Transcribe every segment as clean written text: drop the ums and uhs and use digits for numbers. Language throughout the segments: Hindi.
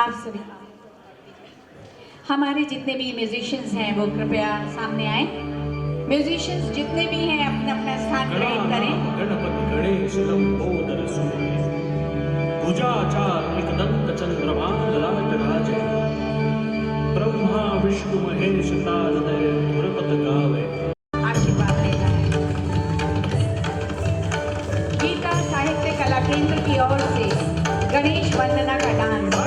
आप सभी हमारे जितने भी म्यूजिशियंस हैं वो कृपया सामने आए। म्यूजिशियंस जितने भी हैं अपना अपना स्थान ग्रहण करें। गणपति गणेश लंबोदर सूर्य भुजाचार एकदंत चंद्रमा ललाट राजे ब्रह्मा विष्णु महेश तारदय धुरपत गावे। आशीर्वाद लेना है। गीता साहित्य कला केंद्र की ओर से गणेश वंदना का डांस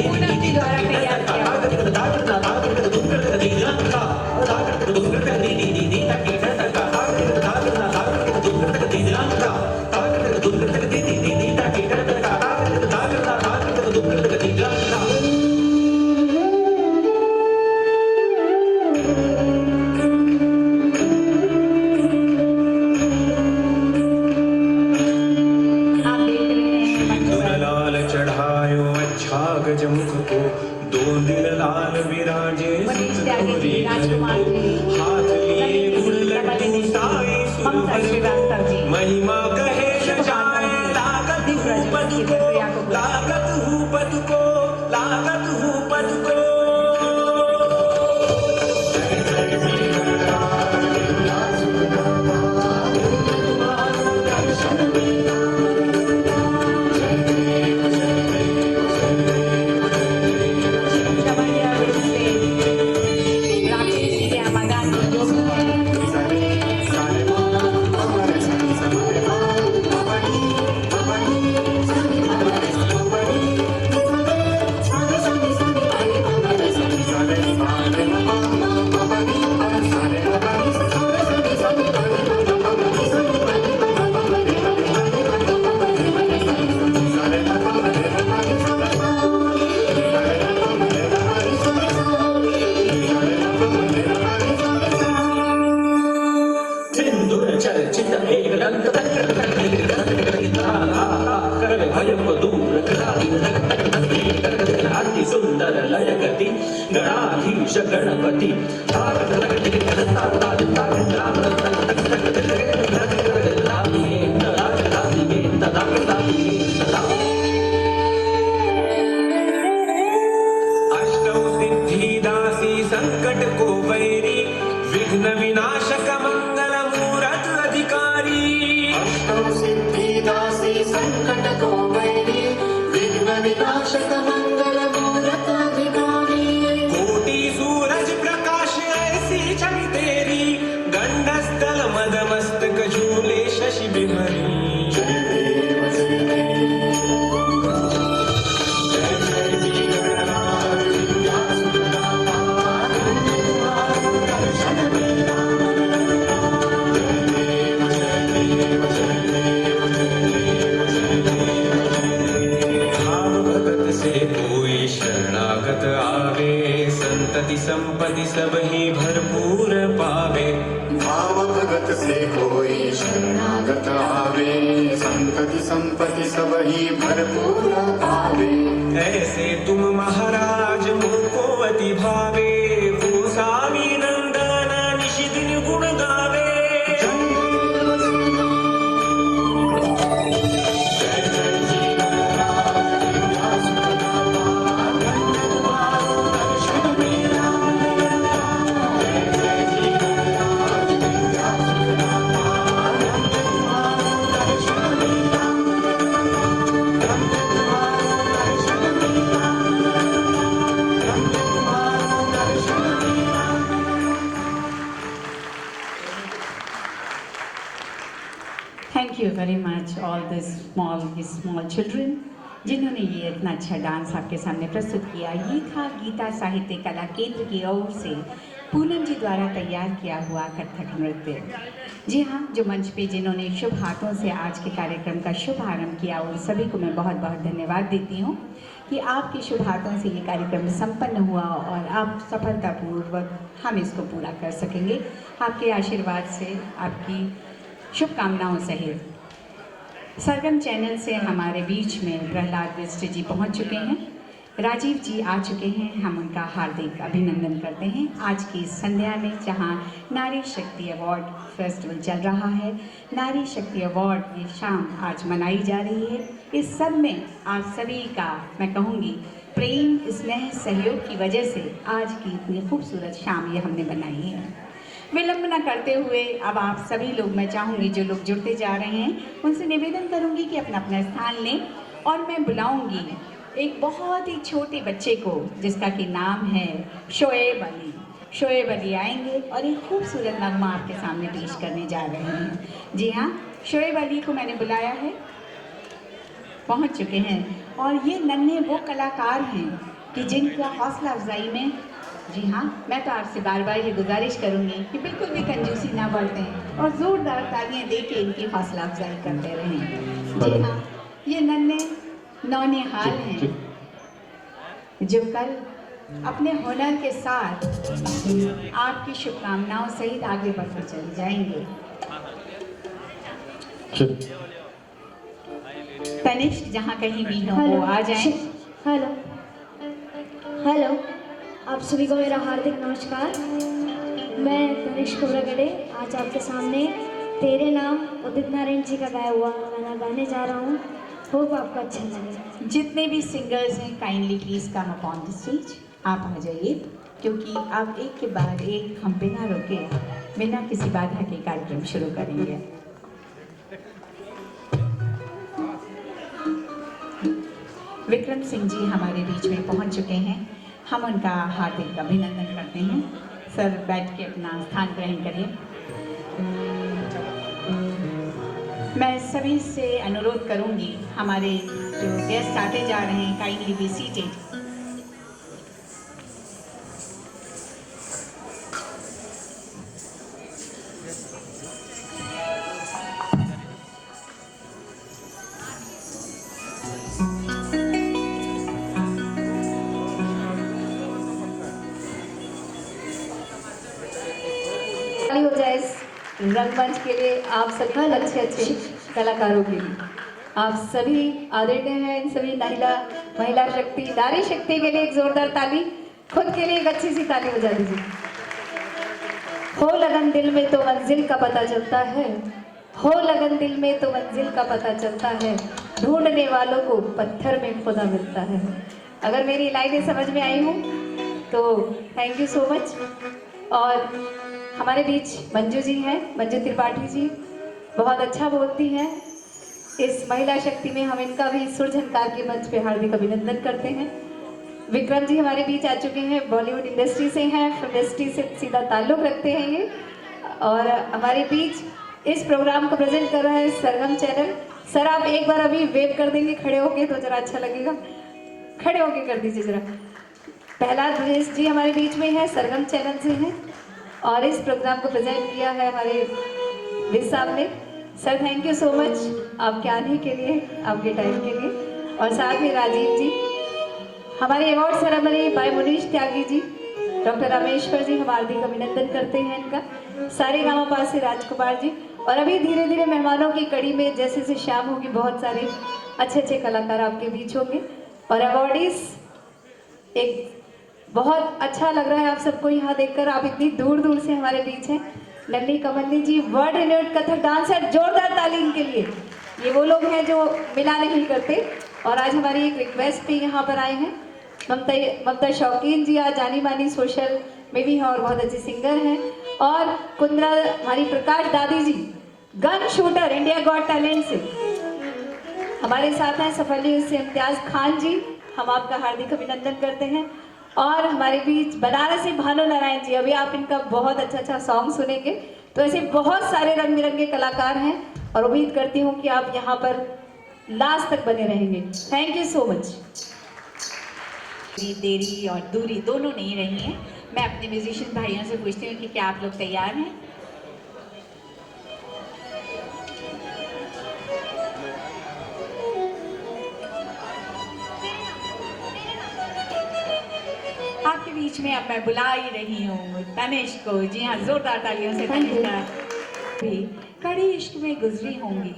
पूनम जी द्वारा तैयार किया गजमुख को दो दिल लाल विराजे हाथ लिए गुड़ लड्डू साई सुरभर महिमा कहे जाए लागत हूँ पद को लागत हूँ पद को लागत हूँ पद को। अति सुंदर लयगति गणाधीश गणपति अष्टौ सिद्धिदासी संकट को वैरी विघ्न विनाशक मंगल मूरत अधिकारी। अष्टौ सिद्धिदासी संकट को वैरी विघ्न विनाशक मंगल मूरत अधिकारी। कोटि सूरज प्रकाश ऐसी छवि तेरी गंडस्थल मद मस्तक झूले शशि बिमरी। शरणागत आवे संतति संपत्ति सब ही भरपूर पावे। भाव भगत से कोई शरणागत आवे संतति संपत्ति सब ही भरपूर पावे। ऐसे तुम महाराज मुझको अति भावे वो स्वामी नंदन निशि दिन गुण गावे। Thank you very much all this small children जिन्होंने ये इतना अच्छा डांस आपके सामने प्रस्तुत किया। ये था गीता साहित्य कला केंद्र की ओर से पूनम जी द्वारा तैयार किया हुआ कथक नृत्य। जी हाँ, जो मंच पे जिन्होंने शुभ हाथों से आज के कार्यक्रम का शुभारंभ किया उन सभी को मैं बहुत बहुत धन्यवाद देती हूँ कि आपके शुभ हाथों से ये कार्यक्रम संपन्न हुआ और आप सफलतापूर्वक हम इसको पूरा कर सकेंगे। आपके आशीर्वाद से, आपकी शुभकामनाओं सहित। सरगम चैनल से हमारे बीच में प्रहलाद बिष्ट जी पहुंच चुके हैं, राजीव जी आ चुके हैं। हम उनका हार्दिक अभिनंदन करते हैं आज की इस संध्या में जहां नारी शक्ति अवार्ड फेस्टिवल चल रहा है। नारी शक्ति अवार्ड ये शाम आज मनाई जा रही है। इस सब में आप सभी का मैं कहूँगी प्रेम, स्नेह, सहयोग की वजह से आज की इतनी खूबसूरत शाम ये हमने बनाई है। विलंब न करते हुए अब आप सभी लोग, मैं चाहूँगी जो लोग जुड़ते जा रहे हैं उनसे निवेदन करूँगी कि अपना अपना स्थान लें और मैं बुलाऊँगी एक बहुत ही छोटे बच्चे को जिसका कि नाम है शोएब अली। शोएब अली आएंगे और एक खूबसूरत नगमा आपके सामने पेश करने जा रहे हैं। जी हाँ, शोएब अली को मैंने बुलाया है, पहुंच चुके हैं और ये नन्हे वो कलाकार हैं कि जिनका हौसला अफजाई में, जी हाँ, मैं तो आपसे बार बार ये गुजारिश करूंगी कि बिल्कुल भी कंजूसी ना बरतें और ज़ोरदार तालियां दे के इनकी हौसला अफजाई करते रहें। जी हाँ, ये नन्हे नौनिहाल हैं जो कल अपने हुनर के साथ आपकी शुभकामनाओं सहित आगे बढ़ते चले जाएंगे। तनिष्क जहाँ कहीं भी हो वो आ जाए। हेलो हेलो, आप सभी को मेरा हार्दिक नमस्कार। मैं तनिष्क कोबरागड़े आज आपके सामने तेरे नाम उदित नारायण जी का गाया हुआ गाना गाने जा रहा हूँ। होप आपको अच्छा लगे। जितने भी सिंगर्स हैं kindly please come upon the stage, आप आ जाइए, क्योंकि आप एक के बाद एक हम बिना रुके बिना किसी बाधा के कार्यक्रम शुरू करेंगे। विक्रम सिंह जी हमारे बीच में पहुंच चुके हैं, हम उनका हार्दिक अभिनंदन करते हैं। सर बैठ के अपना स्थान ग्रहण करिए। मैं सभी से अनुरोध करूंगी, हमारे जो गेस्ट आते जा रहे हैं काइंडली बी सीटेड। हो जाए इस रंगमंच के लिए, आप सभी अच्छे कलाकारों के लिए आप सभी आदरणीय हैं। इन सभी महिला शक्ति, नारी शक्ति के लिए एक जोरदार ताली, खुद के लिए एक अच्छी सी ताली बजा दीजिए। हो लगन दिल में तो मंजिल का पता चलता है, हो लगन दिल में तो मंजिल का पता चलता है, ढूंढने वालों को पत्थर में खुदा मिलता है। अगर मेरी लाइनें समझ में आई हूँ तो थैंक यू सो मच। और हमारे बीच मंजू जी हैं, मंजू त्रिपाठी जी बहुत अच्छा बोलती हैं। इस महिला शक्ति में हम इनका भी सुर झनकार के मंच पे हार्दिक अभिनंदन करते हैं। विक्रम जी हमारे बीच आ चुके हैं, बॉलीवुड इंडस्ट्री से हैं, फिल्म इंडस्ट्री से सीधा ताल्लुक रखते हैं ये। और हमारे बीच इस प्रोग्राम को प्रेजेंट कर रहा है सरगम चैनल। सर आप एक बार अभी वेव कर देंगे खड़े होके तो जरा अच्छा लगेगा, खड़े होके कर दीजिए जरा। प्रहलाद ब्रजेश जी हमारे बीच में है, सरगम चैनल से हैं और इस प्रोग्राम को प्रेजेंट किया है हमारे विज साहब ने। Sir thank you so much आपके आने के लिए, आपके टाइम के लिए। और साथ में राजीव जी, हमारे award ceremony bye Munish Tyagi ji, doctor Rameshwar ji, हम हार्दिक अभिनंदन करते हैं इनका। सारे गाँव पास से राजकुमार जी। और अभी धीरे धीरे मेहमानों की कड़ी में जैसे जैसे शाम होगी बहुत सारे अच्छे अच्छे कलाकार आपके बीच होंगे। और अवार्डीज, एक बहुत अच्छा लग रहा है आप सबको यहाँ देखकर, आप इतनी दूर दूर से हमारे बीच हैं। लल्ली कमल्ली जी वर्ल्ड रिनोड कथक डांसर, जोरदार ताली इनके लिए। ये वो लोग हैं जो मिला नहीं करते और आज हमारी एक रिक्वेस्ट पे यहाँ पर आए हैं। ममता शौकीन जी आज जानी मानी सोशल में भी हैं और बहुत अच्छे सिंगर हैं। और कुंद्रा हमारी प्रकाश दादी ji, gun shooter India got talent से हमारे साथ हैं। सफली से इम्तियाज खान जी, हम आपका हार्दिक अभिनंदन करते हैं। और हमारे बीच बनारसी भानु नारायण जी, अभी आप इनका बहुत अच्छा सॉन्ग सुनेंगे। तो ऐसे बहुत सारे रंग बिरंगे कलाकार हैं और उम्मीद करती हूँ कि आप यहाँ पर लास्ट तक बने रहेंगे। Thank you so much. देरी और दूरी दोनों नहीं रही हैं। मैं अपने म्यूजिशियन भाइयों से पूछती हूँ कि क्या आप लोग तैयार हैं? आपके बीच में अब मैं बुला ही रही हूँ तनिष्क को। जी हाँ, जोरदार तालियों से तनिष्क भी कड़ी इश्क में गुजरी होंगी,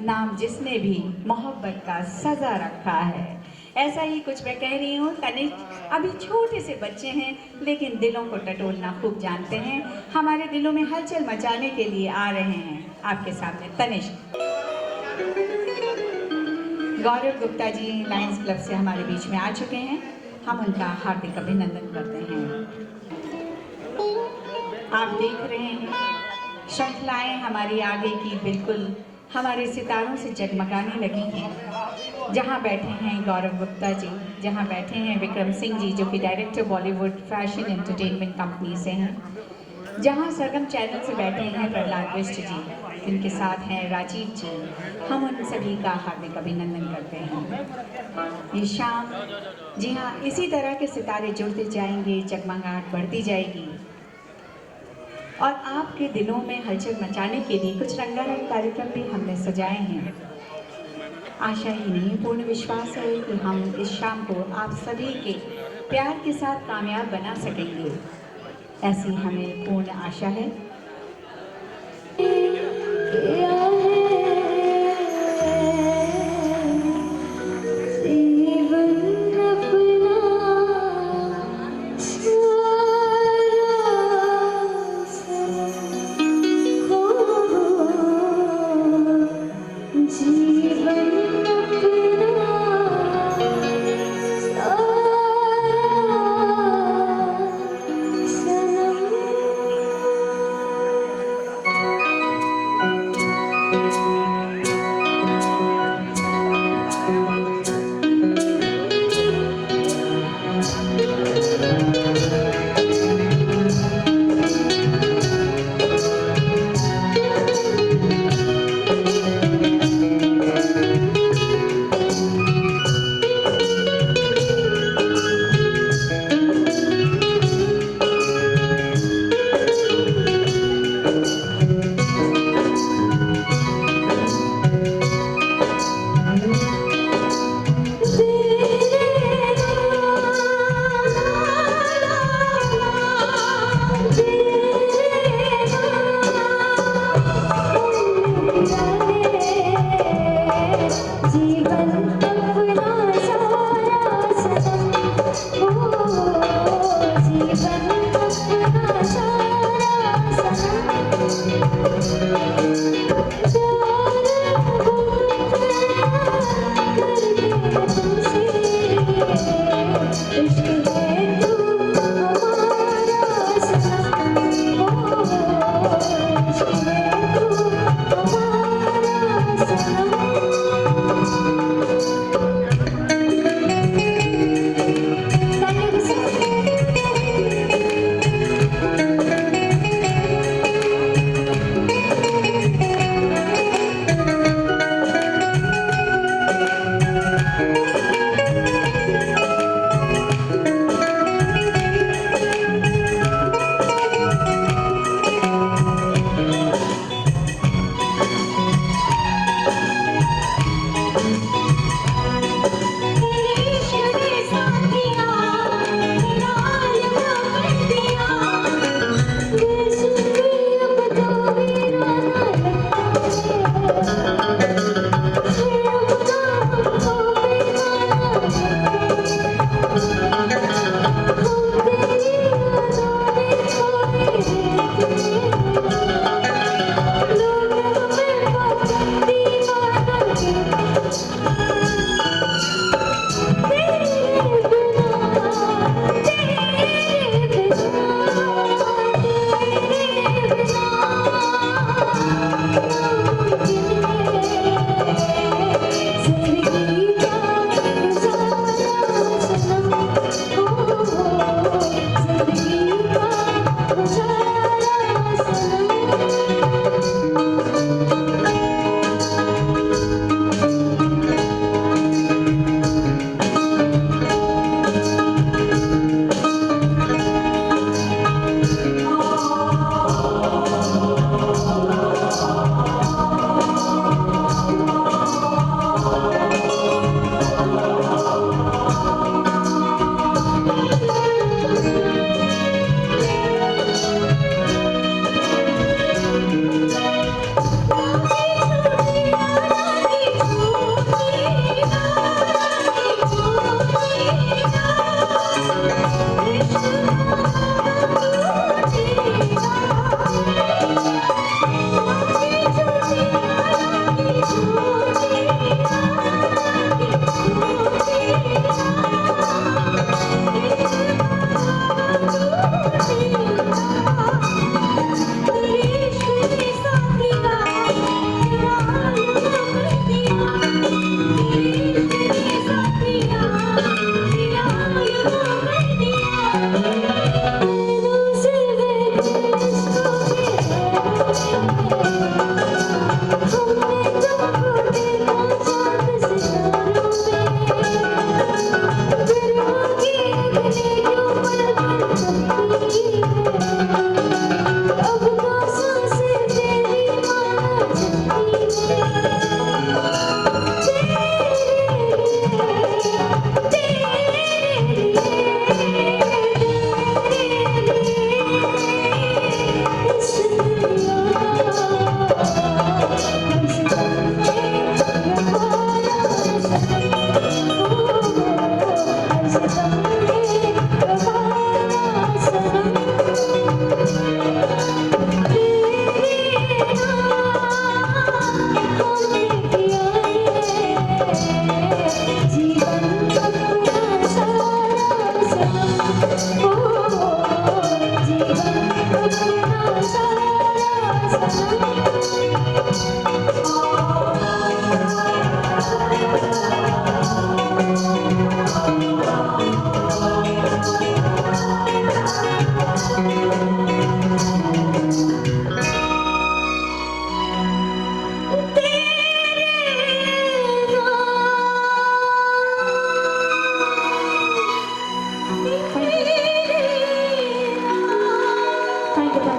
नाम जिसने भी मोहब्बत का सजा रखा है। ऐसा ही कुछ मैं कह रही हूँ। तनिष्क अभी छोटे से बच्चे हैं लेकिन दिलों को टटोलना खूब जानते हैं। हमारे दिलों में हलचल मचाने के लिए आ रहे हैं आपके सामने तनिष्क। गौरव गुप्ता जी लायंस क्लब से हमारे बीच में आ चुके हैं। हम उनका हार्दिक अभिनंदन करते हैं। आप देख रहे हैं श्रृंखलाएं हमारी आगे की बिल्कुल हमारे सितारों से जगमगाने लगी हैं। जहां बैठे हैं गौरव गुप्ता जी, जहां बैठे हैं विक्रम सिंह जी जो कि director Bollywood fashion entertainment company से हैं, जहां सरगम चैनल से बैठे हैं प्रहलाद बिष्ट जी, इनके साथ हैं राजीव जी, हम उन सभी का हार्दिक अभिनंदन करते हैं। ये शाम, जी हाँ, इसी तरह के सितारे जुड़ते जाएंगे, जगमगाहट बढ़ती जाएगी और आपके दिलों में हलचल मचाने के लिए कुछ रंगारंग कार्यक्रम भी हमने सजाए हैं। आशा ही नहीं, पूर्ण विश्वास है कि हम इस शाम को आप सभी के प्यार के साथ कामयाब बना सकेंगे, ऐसी हमें पूर्ण आशा है।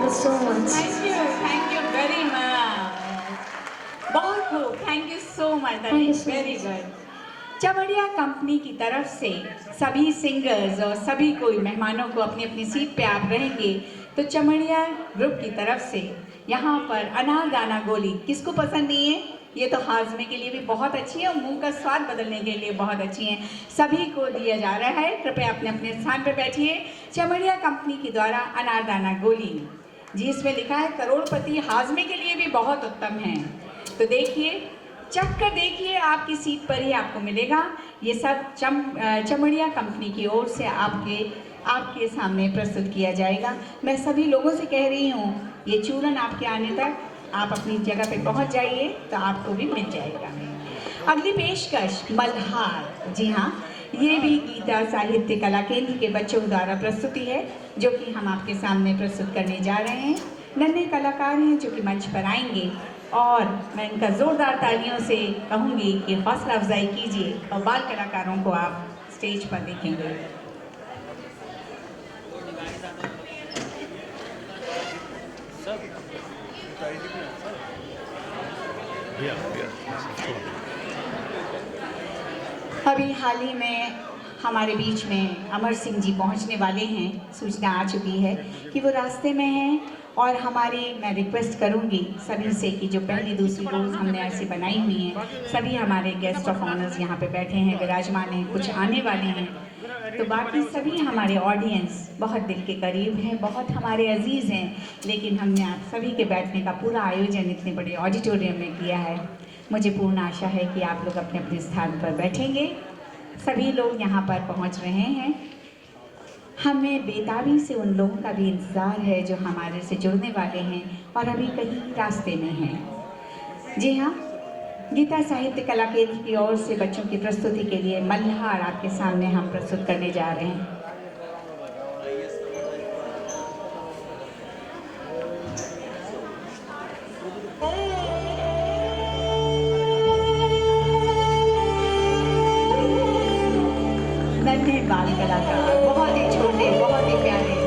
Thank you very much. बहुत खूब, thank you so much, very good. Chamaria company की तरफ से सभी सिंगर्स और सभी कोई मेहमानों को अपनी अपनी सीट पे आप रहेंगे, तो चमड़िया ग्रुप की तरफ से यहाँ पर अनार दाना गोली किसको पसंद नहीं है? ये तो हाजमे के लिए भी बहुत अच्छी है और मुंह का स्वाद बदलने के लिए बहुत अच्छी है। सभी को दिया जा रहा है, कृपया अपने अपने स्थान पर बैठिए। चमड़िया कंपनी के द्वारा अनारदाना गोली, जी इसमें लिखा है करोड़पति, हाजमे के लिए भी बहुत उत्तम है। तो देखिए, चख कर देखिए, आपकी सीट पर ही आपको मिलेगा। ये सब चमड़िया कंपनी की ओर से आपके सामने प्रस्तुत किया जाएगा। मैं सभी लोगों से कह रही हूँ, ये चूरन आपके आने तक आप अपनी जगह पे पहुंच जाइए तो आपको भी मिल जाएगा। अगली पेशकश मल्हार, जी हाँ, ये भी गीता साहित्य कला केंद्र के बच्चों द्वारा प्रस्तुति है, जो कि हम आपके सामने प्रस्तुत करने जा रहे हैं। नन्हे कलाकार हैं जो कि मंच पर आएंगे और मैं इनका जोरदार तालियों से कहूँगी कि हौसला अफजाई कीजिए और बाल कलाकारों को आप स्टेज पर देखेंगे। अभी हाल ही में हमारे बीच में अमर सिंह जी पहुंचने वाले हैं। सूचना आ चुकी है कि वो रास्ते में हैं और मैं रिक्वेस्ट करूंगी सभी से कि जो पहली दूसरी रोज़ हमने ऐसी बनाई हुई हैं, सभी हमारे गेस्ट ऑफ ऑनर्स यहाँ पे बैठे हैं, विराजमान हैं, कुछ आने वाले हैं, तो बाकी सभी हमारे ऑडियंस बहुत दिल के करीब हैं, बहुत हमारे अजीज़ हैं, लेकिन हमने आप सभी के बैठने का पूरा आयोजन इतने बड़े ऑडिटोरियम में किया है। मुझे पूर्ण आशा है कि आप लोग अपने अपने स्थान पर बैठेंगे। सभी लोग यहाँ पर पहुँच रहे हैं। हमें बेताबी से उन लोगों का भी इंतज़ार है जो हमारे से जुड़ने वाले हैं और अभी कहीं रास्ते में हैं। जी हाँ, गीता साहित्य कला केंद्र की ओर से बच्चों की प्रस्तुति के लिए मल्हार आपके सामने हम प्रस्तुत करने जा रहे हैं। नन्हे बाल कलाकार, बहुत ही छोटे, बहुत ही प्यारे।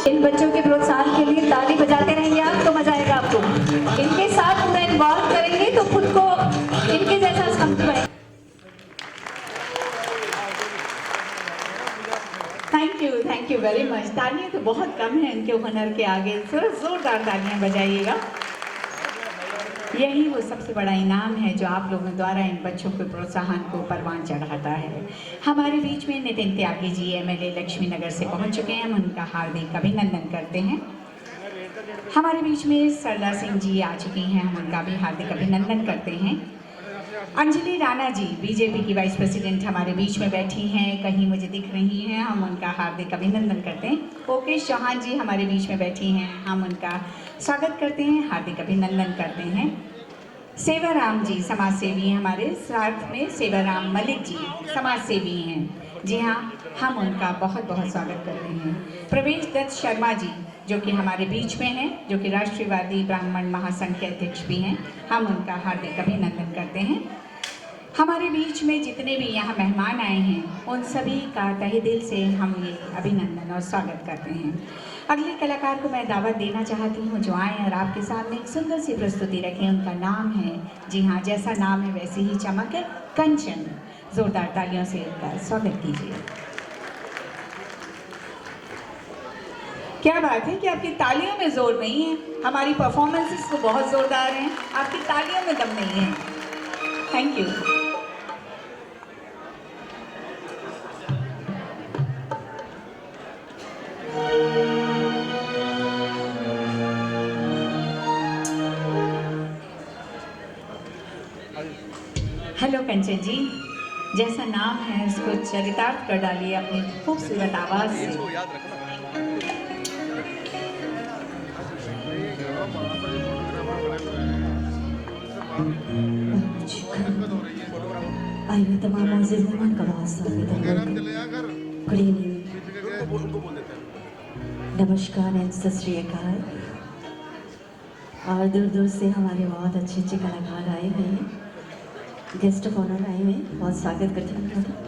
इन बच्चों के प्रोत्साहन के लिए ताली बजाते रहेंगे आप, तो मजा आएगा आपको। इनके साथ पूरा इन्वॉल्व करेंगे तो खुद को इनके जैसा समझ। Thank you very much. तालियां तो बहुत कम है इनके हुनर के आगे, थोड़ा जोरदार तालियां बजाइएगा। यही वो सबसे बड़ा इनाम है जो आप लोगों द्वारा इन बच्चों के प्रोत्साहन को परवान चढ़ाता है। हमारे बीच में नितिन त्यागी जी MLA लक्ष्मी नगर से पहुंच चुके हैं, हम उनका हार्दिक अभिनंदन करते हैं। हमारे बीच में सरदार सिंह जी आ चुकी हैं, हम उनका भी हार्दिक अभिनंदन करते हैं। अंजलि राणा जी बीजेपी की वाइस प्रेसिडेंट हमारे बीच में बैठी हैं, कहीं मुझे दिख रही हैं, हम उनका हार्दिक अभिनंदन करते हैं। ओकेश चौहान जी हमारे बीच में बैठी हैं, हम उनका स्वागत करते हैं, हार्दिक अभिनंदन करते हैं। सेवाराम जी समाज सेवी हैं हमारे साथ में, सेवाराम मलिक जी समाज सेवी हैं, जी हाँ, हम उनका बहुत बहुत स्वागत करते हैं। प्रवेश दत्त शर्मा जी जो कि हमारे बीच में हैं, जो कि राष्ट्रवादी ब्राह्मण महासंघ के अध्यक्ष भी हैं, हम उनका हार्दिक अभिनंदन करते हैं। हमारे बीच में जितने भी यहाँ मेहमान आए हैं उन सभी का तहे दिल से हम ये अभिनंदन और स्वागत करते हैं। अगले कलाकार को मैं दावत देना चाहती हूँ जो आए और आपके सामने एक सुंदर सी प्रस्तुति रखें। उनका नाम है, जी हाँ, जैसा नाम है वैसे ही चमक है, कंचन। जोरदार तालियों से उनका स्वागत कीजिए। क्या बात है कि आपकी तालियों में जोर नहीं है, हमारी परफॉर्मेंसेस तो बहुत जोरदार हैं, आपकी तालियों में दम नहीं है। Thank you. हेलो कंचन जी, जैसा नाम है उसको चरितार्थ कर डालिए अपनी खूबसूरत आवाज से। आए हुए तमाम मोअज़्ज़िज़ मेहमान का बहुत स्वागत है। गुड इवनिंग, नमस्कार एंड सत श्री अकाल। और दूर दूर से हमारे बहुत अच्छे अच्छे कलाकार आए हुए हैं, गेस्ट ऑफ ऑनर आए हुए हैं, बहुत स्वागत करते हैं उनका।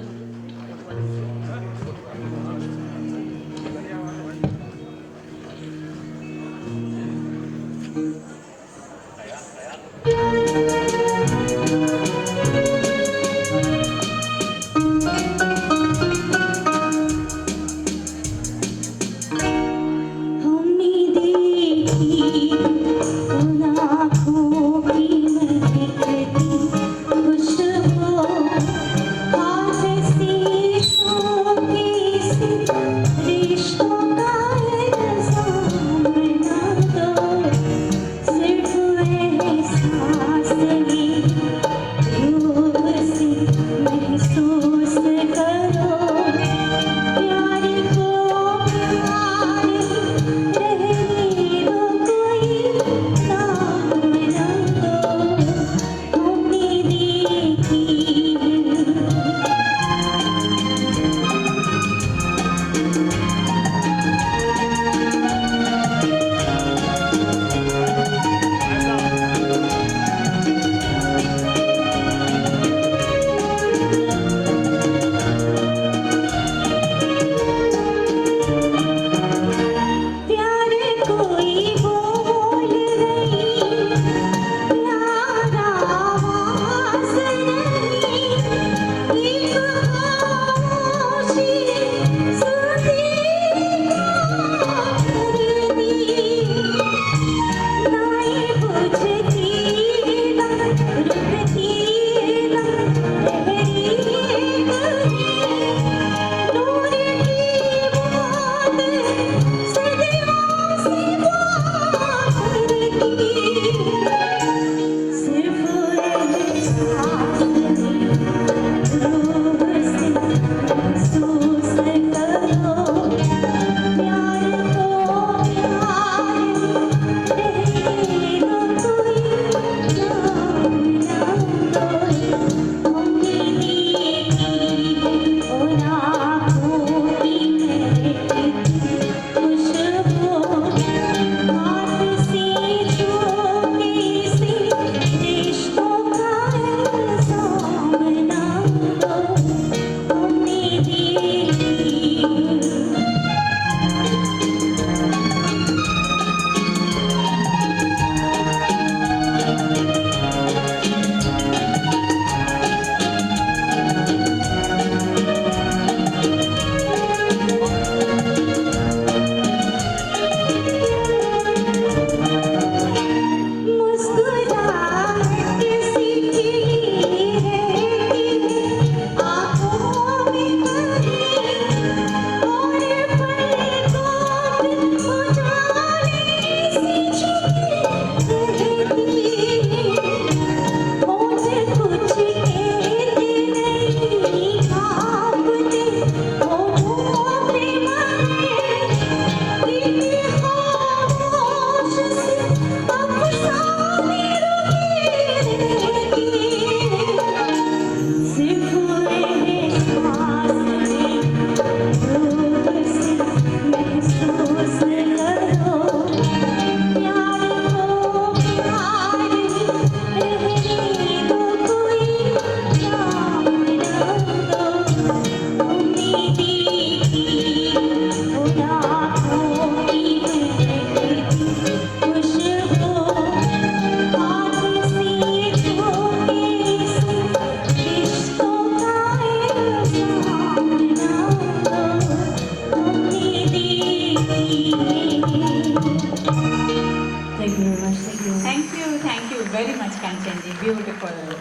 ब्यूटीफुल।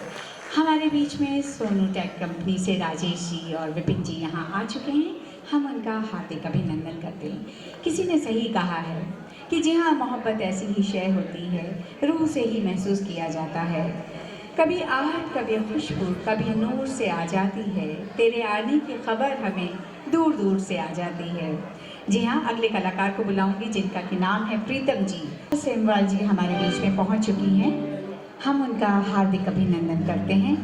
हमारे बीच में सोनू टेक कंपनी से राजेश जी और विपिन जी यहाँ आ चुके हैं। हम उनका हार्दिक अभिनंदन करते हैं। किसी ने सही कहा है कि जी हाँ, मोहब्बत ऐसी ही शय होती है, रूह से ही महसूस किया जाता है। कभी आहट, कभी खुशबू, कभी नूर से आ जाती है। तेरे आने की खबर हमें दूर दूर से आ जाती है। जी हाँ, अगले कलाकार को बुलाऊंगी जिनका कि नाम है प्रीतम जी। सेमवाल जी हमारे बीच में पहुंच चुकी हैं। हम उनका हार्दिक अभिनंदन करते हैं।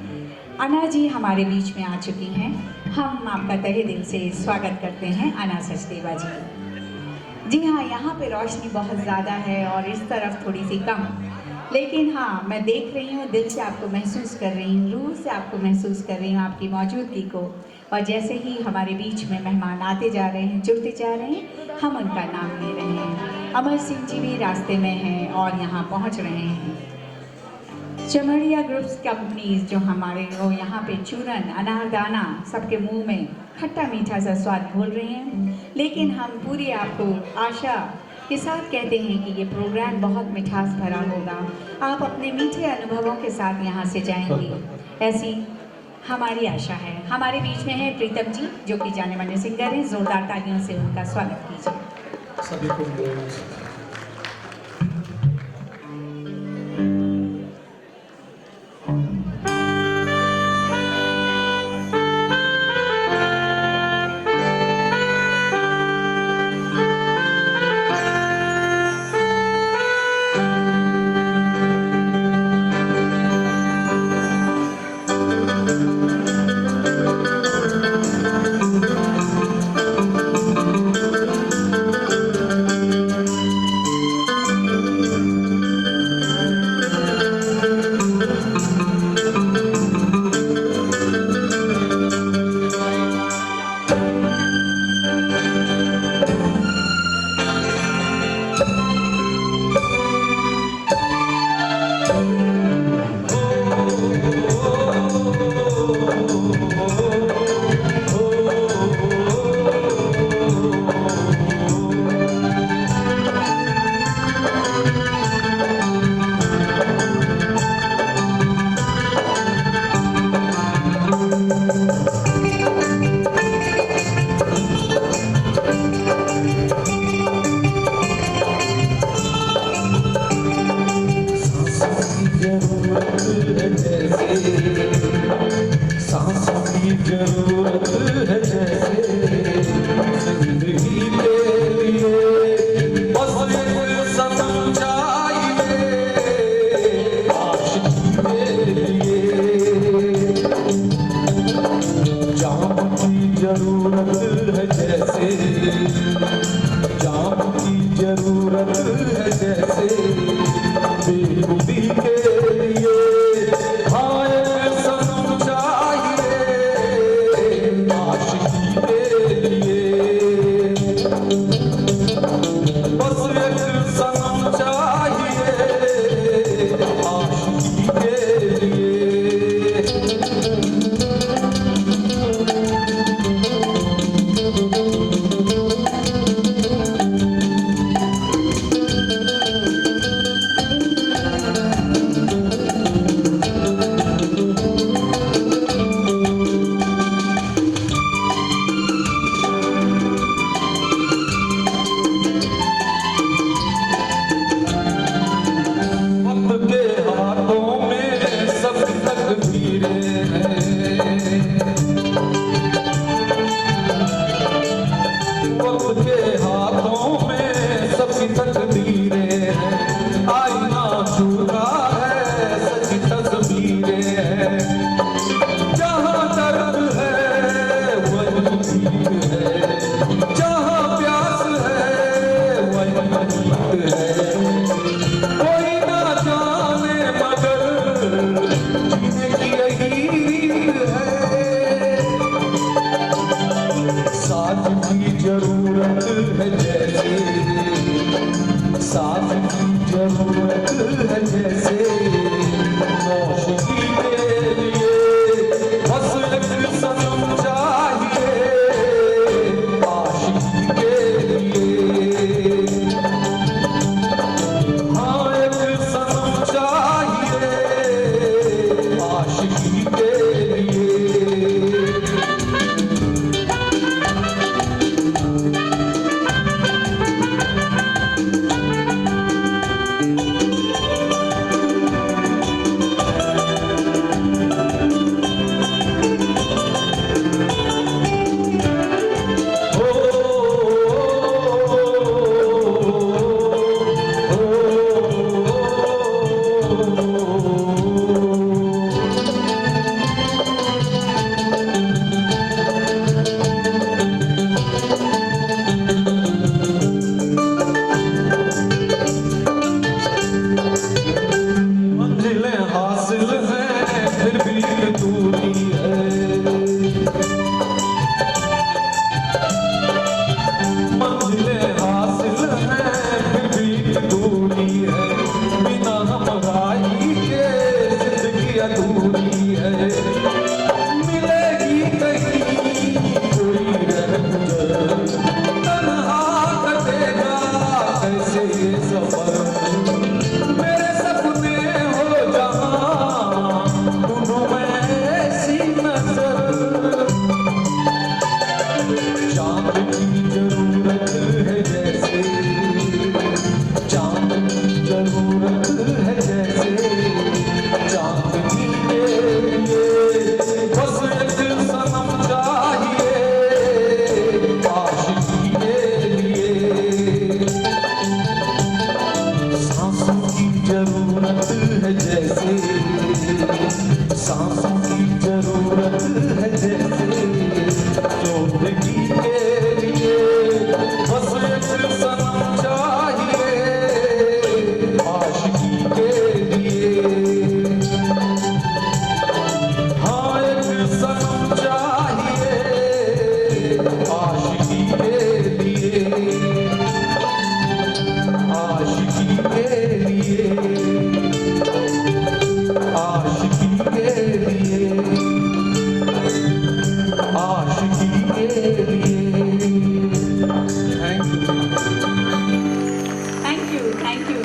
अना जी हमारे बीच में आ चुकी हैं। हम आपका तहे दिल से स्वागत करते हैं अना सचदेवा जी। जी हाँ, यहाँ पे रोशनी बहुत ज़्यादा है और इस तरफ थोड़ी सी कम, लेकिन हाँ, मैं देख रही हूँ, दिल से आपको महसूस कर रही हूँ, रूह से आपको महसूस कर रही हूँ आपकी मौजूदगी को। और जैसे ही हमारे बीच में मेहमान आते जा रहे हैं, जुड़ते जा रहे हैं, हम उनका नाम ले रहे हैं। अमर सिंह जी भी रास्ते में हैं और यहाँ पहुँच रहे हैं। चमड़िया ग्रुप्स कंपनीज जो हमारे वो यहाँ पे चूरन, अनारदाना सबके मुंह में खट्टा मीठा सा स्वाद घोल रहे हैं। लेकिन हम पूरी आपको आशा के साथ कहते हैं कि ये प्रोग्राम बहुत मिठास भरा होगा। आप अपने मीठे अनुभवों के साथ यहाँ से जाएंगे, ऐसी हमारी आशा है। हमारे बीच में है प्रीतम जी जो कि जाने माने सिंगर हैं। जोरदार तालियों से उनका स्वागत कीजिए। सभी को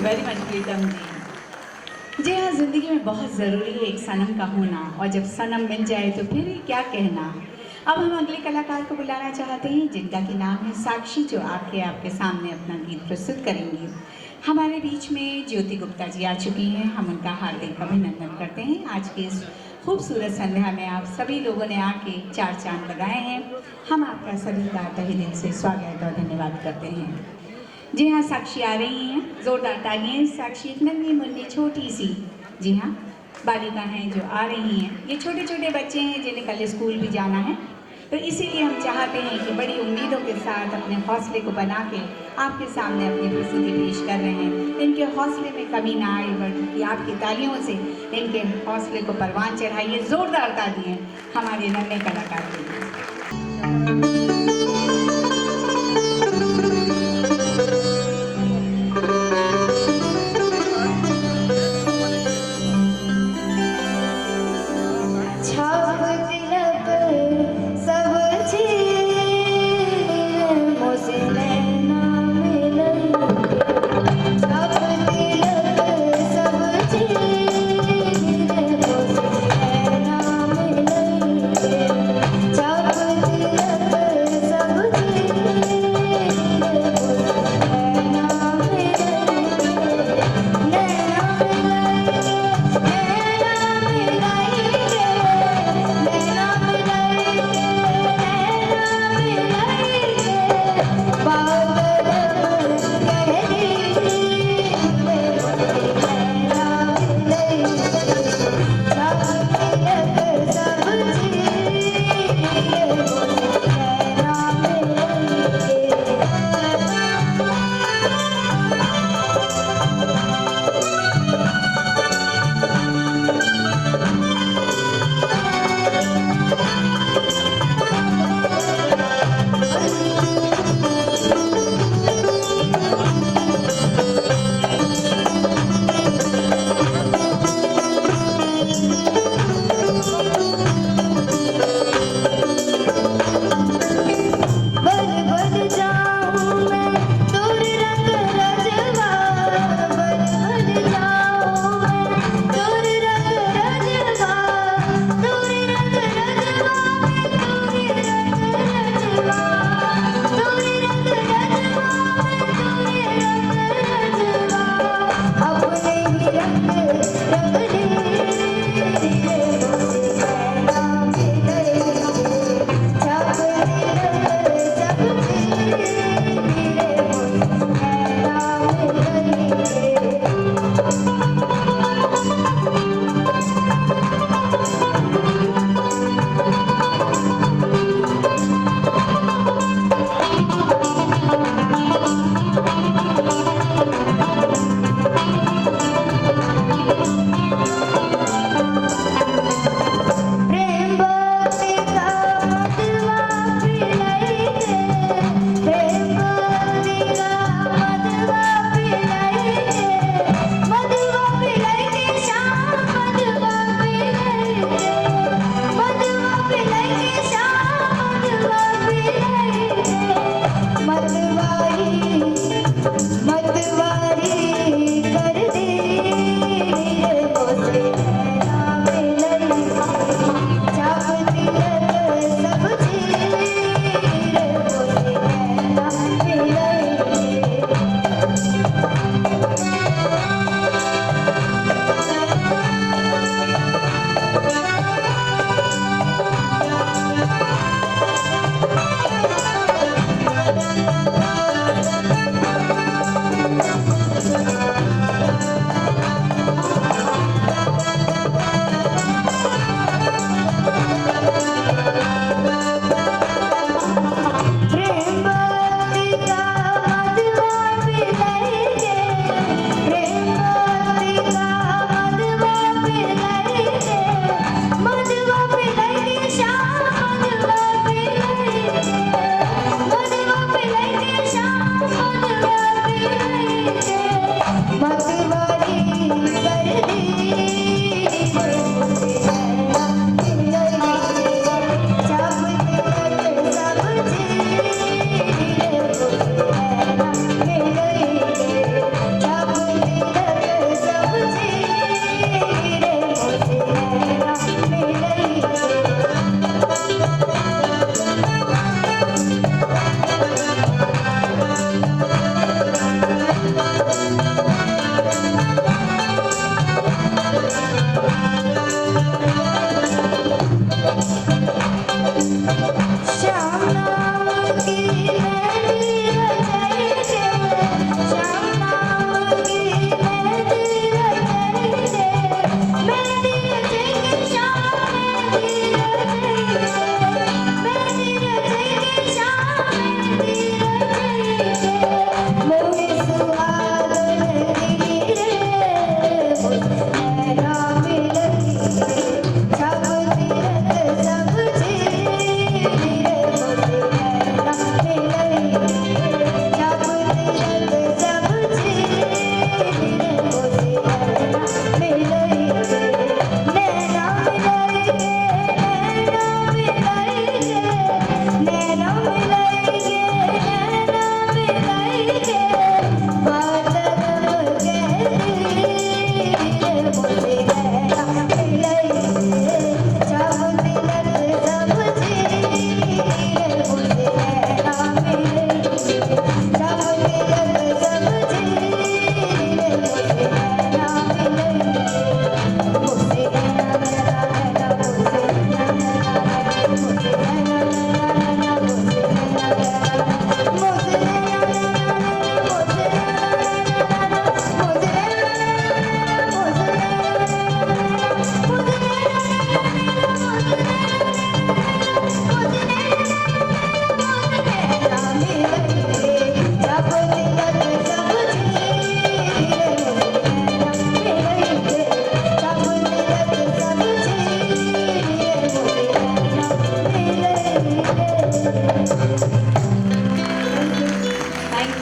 वेरी मच प्रीतम जी। जी हाँ, ज़िंदगी में बहुत ज़रूरी है एक सनम का होना, और जब सनम मिल जाए तो फिर क्या कहना। अब हम अगले कलाकार को बुलाना चाहते हैं, जिनका कि नाम है साक्षी, जो आपके सामने अपना गीत प्रस्तुत करेंगी। हमारे बीच में ज्योति गुप्ता जी आ चुकी हैं, हम उनका हार्दिक अभिनंदन करते हैं। आज के इस खूबसूरत संध्या में आप सभी लोगों ने आके चार चांद लगाए हैं। हम आपका सभी का तहे दिल से स्वागत और धन्यवाद करते हैं। जी हाँ, साक्षी आ रही हैं, जोरदार तालियां। साक्षी एक नन्ही मुन्नी छोटी सी, जी हाँ, बालिका हैं जो आ रही हैं। ये छोटे छोटे बच्चे हैं जिन्हें कल स्कूल भी जाना है, तो इसीलिए हम चाहते हैं कि बड़ी उम्मीदों के साथ अपने हौसले को बना के आपके सामने अपनी प्रस्तुति पेश कर रहे हैं। इनके हौसले में कमी ना आए, बल्कि आपकी तालियों से इनके हौसले को परवान चढ़ाइए। जोरदार तालियां हमारे नन्हे कलाकार के लिए। छाप तिलक सब चीर मुझसे नैना मिलन के। छाप तिलक सब चीर मुझसे नैना मिलन के। छाप तिलक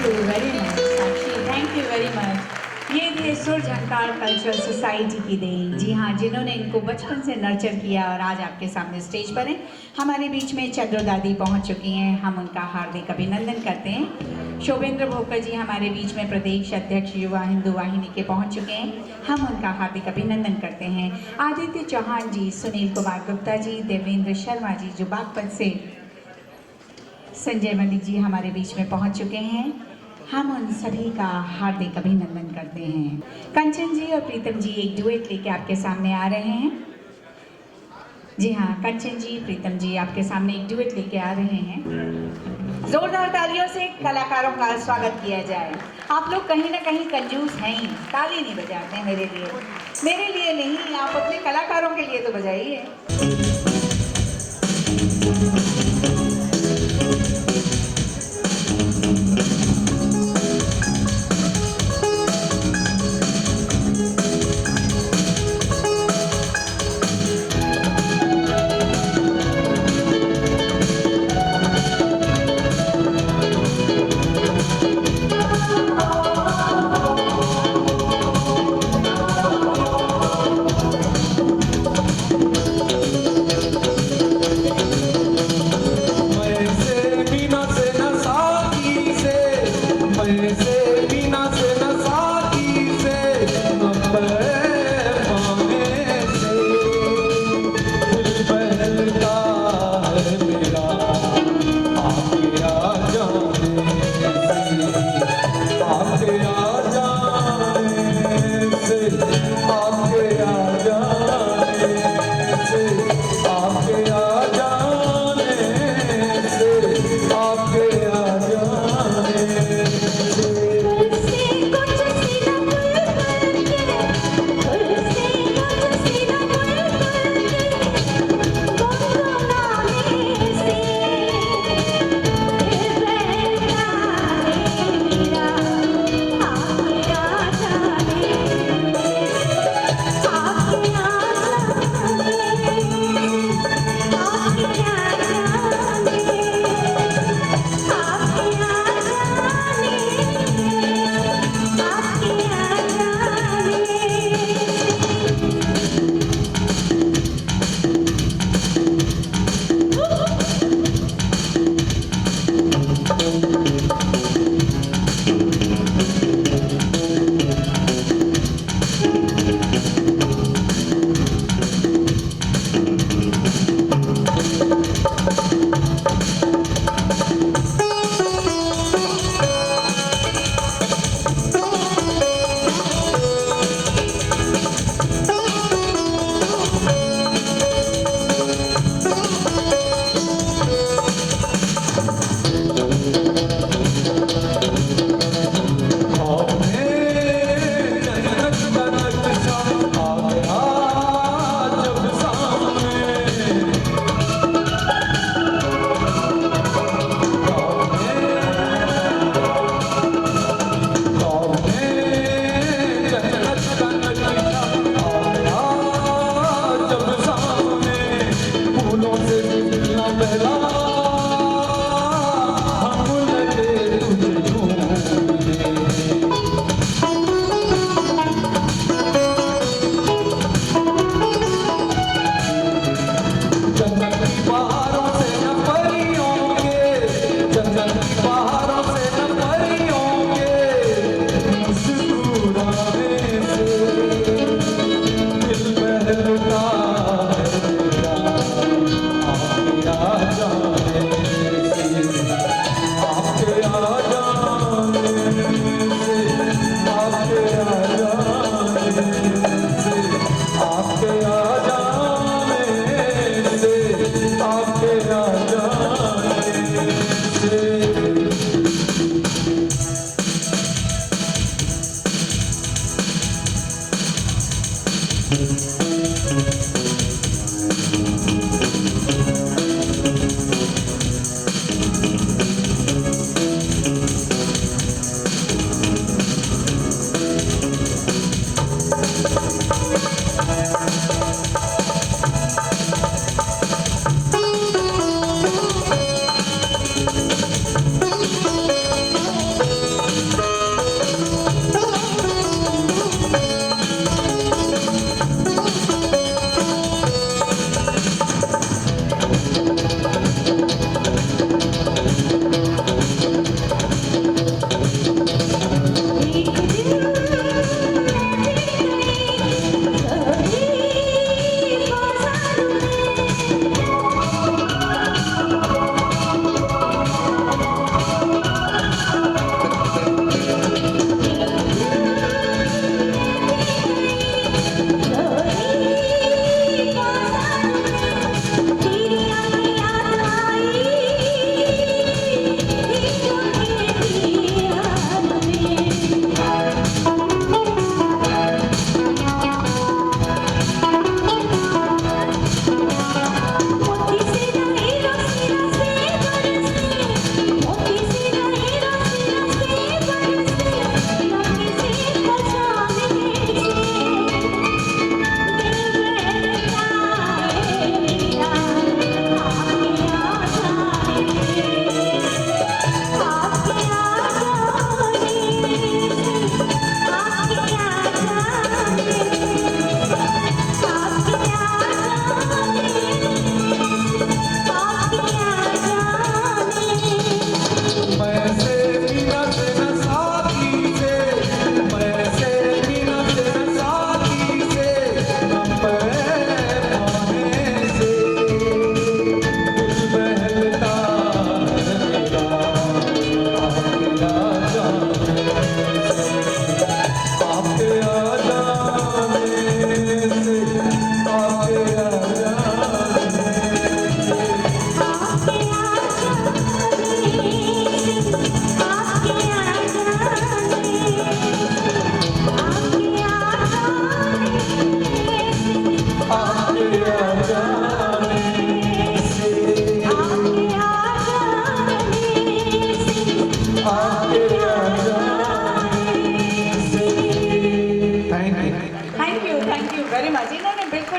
you very much Sakshi, thank you very much. ये थे सुर झंकार कल्चरल सोसाइटी की देन। जी हाँ, जिन्होंने इनको बचपन से नर्चर किया और आज आपके सामने स्टेज पर हैं। हमारे बीच में चंद्र दादी पहुंच चुकी हैं, हम उनका हार्दिक अभिनंदन करते हैं। शोभेंद्र भोकर जी हमारे बीच में प्रदेश अध्यक्ष युवा हिंदू वाहिनी के पहुंच चुके हैं, हम उनका हार्दिक अभिनंदन करते हैं। आदित्य चौहान जी, सुनील कुमार गुप्ता जी, देवेंद्र शर्मा जी जो बागपत से, संजय मलिक जी हमारे बीच में पहुंच चुके हैं, हम उन सभी का हार्दिक अभिनंदन करते हैं। कंचन जी और प्रीतम जी एक डुएट लेके आपके सामने आ रहे हैं। जी हाँ, कंचन जी, प्रीतम जी आपके सामने एक डुएट लेके आ रहे हैं। जोरदार तालियों से कलाकारों का स्वागत किया जाए। आप लोग कहीं ना कहीं कंजूस हैं ही, ताली नहीं बजाते मेरे लिए नहीं, आप अपने कलाकारों के लिए तो बजाइए।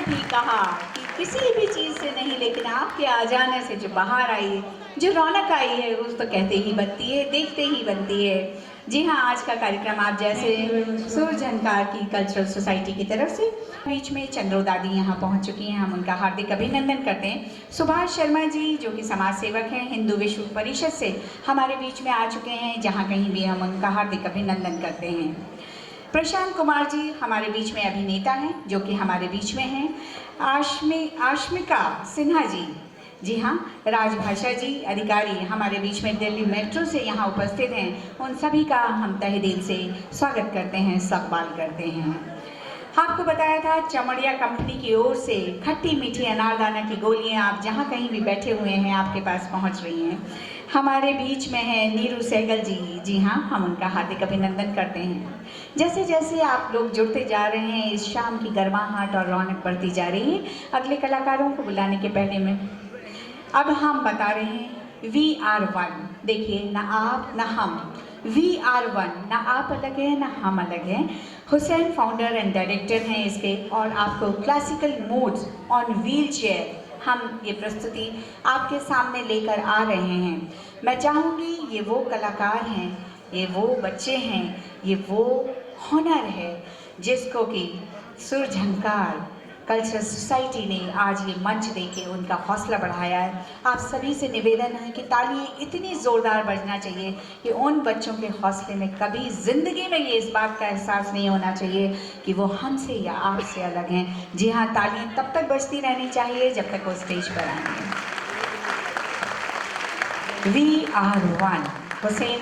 ठीक कहा कि किसी भी चीज़ से नहीं, लेकिन आपके आ जाने से जो बाहर आई, जो रौनक आई है, उस तो कहते ही बनती है, देखते ही बनती है। जी हाँ, आज का कार्यक्रम आप जैसे सुर झनकार की कल्चरल सोसाइटी की तरफ से बीच में चंद्रो दादी यहाँ पहुँच चुकी हैं, हम उनका हार्दिक अभिनंदन करते हैं। सुभाष शर्मा जी जो कि समाज सेवक हैं, हिंदू विश्व परिषद से हमारे बीच में आ चुके हैं, जहाँ कहीं भी हम उनका हार्दिक अभिनंदन करते हैं। प्रशांत कुमार जी हमारे बीच में अभिनेता हैं, जो कि हमारे बीच में हैं। आश्मिका सिन्हा जी हाँ, राजभाषा जी अधिकारी हमारे बीच में दिल्ली मेट्रो से यहाँ उपस्थित हैं। उन सभी का हम तहे दिल से स्वागत करते हैं, इस्तकबाल करते हैं। आपको बताया था चमड़िया कंपनी की ओर से खट्टी मीठी अनारदाना की गोलियां आप जहाँ कहीं भी बैठे हुए हैं आपके पास पहुँच रही हैं। हमारे बीच में है नीरू सहगल जी हाँ, हम उनका हार्दिक अभिनंदन करते हैं। जैसे जैसे आप लोग जुड़ते जा रहे हैं, इस शाम की गर्माहट और रौनक बढ़ती जा रही है। अगले कलाकारों को बुलाने के पहले में अब हम बता रहे हैं VR1। देखिए, ना आप ना हम, VR1, ना आप अलग है ना हम अलग हैं। हुसैन फाउंडर एंड डायरेक्टर हैं इसके, और आपको classical modes on wheel chair हम ये प्रस्तुति आपके सामने लेकर आ रहे हैं। मैं चाहूँगी ये वो कलाकार हैं, ये वो बच्चे हैं, ये वो हुनर है जिसको कि सुर झनकार कल्चरल सोसाइटी ने आज ये मंच देके उनका हौसला बढ़ाया है। आप सभी से निवेदन है कि तालियां इतनी ज़ोरदार बजना चाहिए कि उन बच्चों के हौसले में कभी ज़िंदगी में ये इस बात का एहसास नहीं होना चाहिए कि वो हमसे या आपसे अलग हैं। जी हाँ, तालियां तब तक बजती रहनी चाहिए जब तक वो स्टेज पर आएंगे। VR1 हुसैन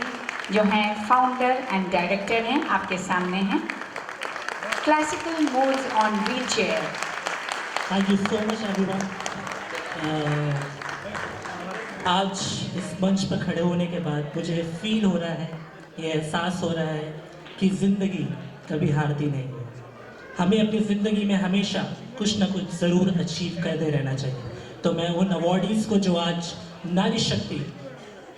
जो हैं फाउंडर एंड डायरेक्टर हैं, आपके सामने हैं। Classical modes on wheel chair. Thank you so much everyone. आज इस मंच पर खड़े होने के बाद मुझे फील हो रहा है, ये एहसास हो रहा है कि ज़िंदगी कभी हारती नहीं है। हमें अपनी ज़िंदगी में हमेशा कुछ ना कुछ ज़रूर अचीव करते रहना चाहिए। तो मैं उन अवॉर्डीज़ को, जो आज नारी शक्ति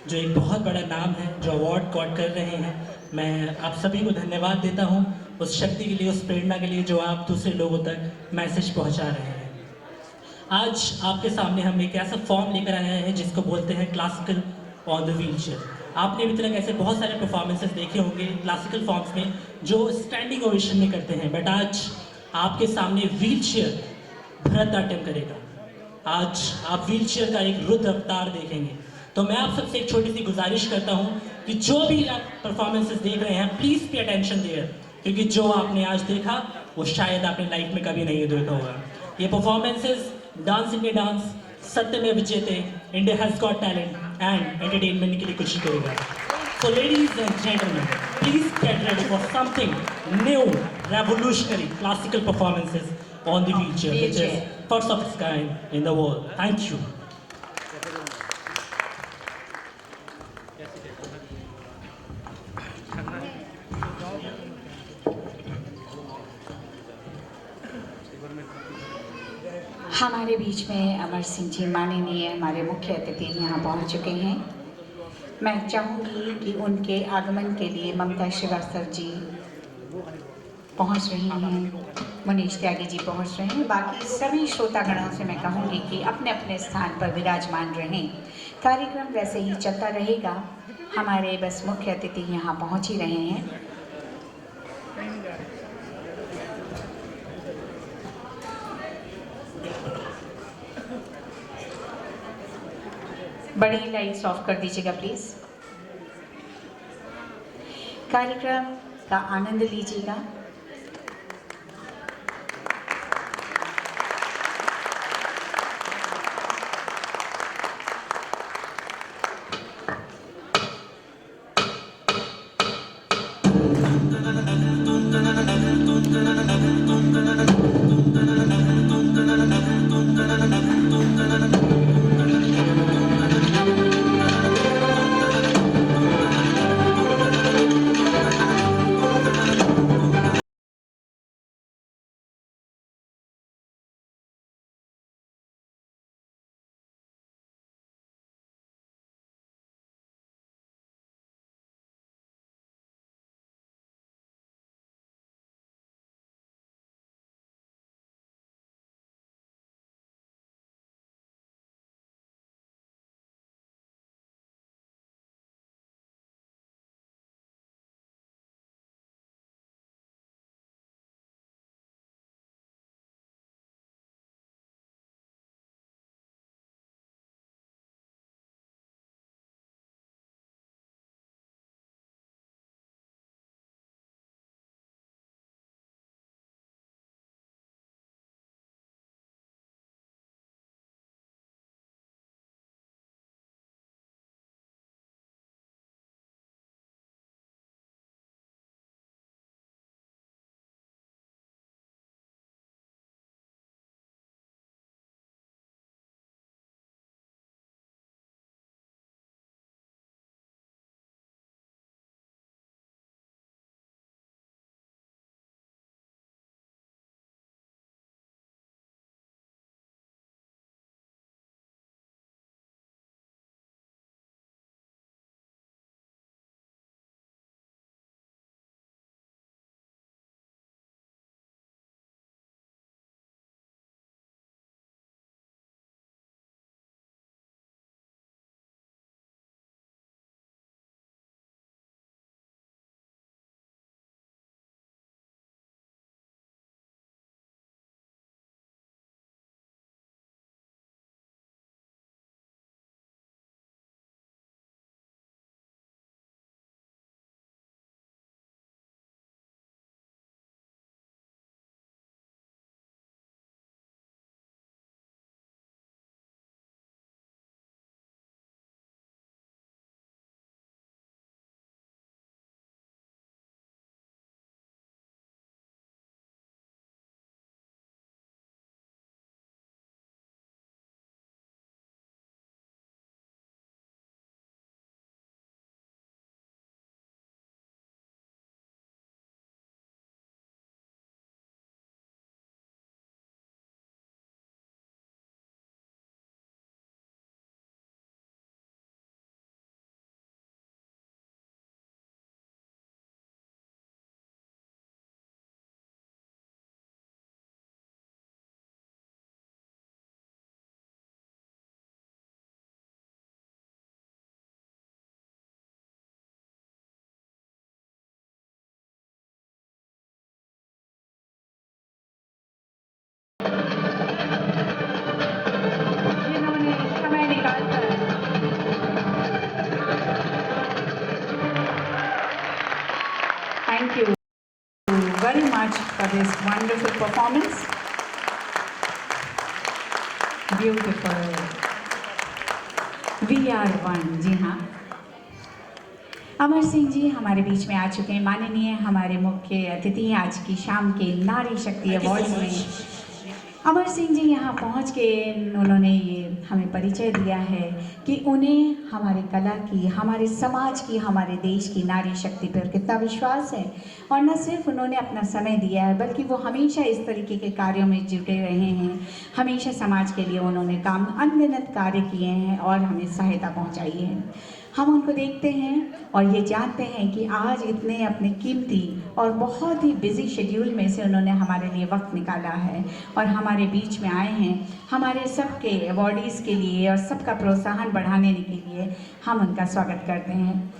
जो एक बहुत बड़ा नाम है, जो अवार्ड कॉट कर रहे हैं, मैं आप सभी को धन्यवाद देता हूँ उस शक्ति के लिए, उस प्रेरणा के लिए जो आप दूसरे लोगों तक मैसेज पहुँचा रहे हैं। आज आपके सामने हम एक ऐसा फॉर्म लेकर आए हैं जिसको बोलते हैं classical on the wheel chair. आपने अभी तक ऐसे बहुत सारे परफॉर्मेंसेस देखे होंगे क्लासिकल फॉर्म्स में जो स्टैंडिंग ओवेशन में करते हैं, बट आज आपके सामने व्हील चेयर भरतनाट्यम करेगा। आज आप व्हील चेयर का एक रुद्र अवतार देखेंगे। तो मैं आप सबसे एक छोटी सी गुजारिश करता हूँ कि जो भी आप परफॉर्मेंसेस देख रहे हैं, प्लीज़ पे अटेंशन देयर, क्योंकि जो आपने आज देखा वो शायद आपने लाइफ में कभी नहीं देखा होगा। ये परफॉर्मेंसेस डांस इंडिया डांस, सत्य में विजेते, India has got talent and entertainment के लिए कुछ करेगा। So ladies and gentlemen, please get ready for something new, revolutionary, classical performances on the wheelchair, which is first of its kind in the world. Thank you. हमारे बीच में अमर सिंह जी माननीय हमारे मुख्य अतिथि यहाँ पहुँच चुके हैं। मैं चाहूँगी कि उनके आगमन के लिए ममता श्रीवास्तव जी पहुँच रही हैं, मुनीश त्यागी जी पहुँच रहे हैं। बाकी सभी श्रोतागणों से मैं कहूँगी कि अपने अपने स्थान पर विराजमान रहें। कार्यक्रम वैसे ही चलता रहेगा। हमारे बस मुख्य अतिथि यहाँ पहुँच ही रहे हैं। बड़ी लाइट्स ऑफ कर दीजिएगा प्लीज़। कार्यक्रम का आनंद लीजिएगा। Thank you very much for this wonderful performance. Beautiful. We are one. जी हाँ, अमर सिंह जी हमारे बीच में आ चुके हैं। माननीय हमारे मुख्य अतिथि आज की शाम के नारी शक्ति अवार्ड्स में अमर सिंह जी यहाँ पहुँच के उन्होंने ये हमें परिचय दिया है कि उन्हें हमारी कला की, हमारे समाज की, हमारे देश की नारी शक्ति पर कितना विश्वास है। और न सिर्फ उन्होंने अपना समय दिया है बल्कि वो हमेशा इस तरीके के कार्यों में जुटे रहे हैं। हमेशा समाज के लिए उन्होंने काम अनगिनत कार्य किए हैं और हमें सहायता पहुँचाई है। हम उनको देखते हैं और ये जानते हैं कि आज इतने अपने कीमती और बहुत ही बिजी शेड्यूल में से उन्होंने हमारे लिए वक्त निकाला है और हमारे बीच में आए हैं। हमारे सबके अवॉर्डीज़ के लिए और सबका प्रोत्साहन बढ़ाने के लिए हम उनका स्वागत करते हैं।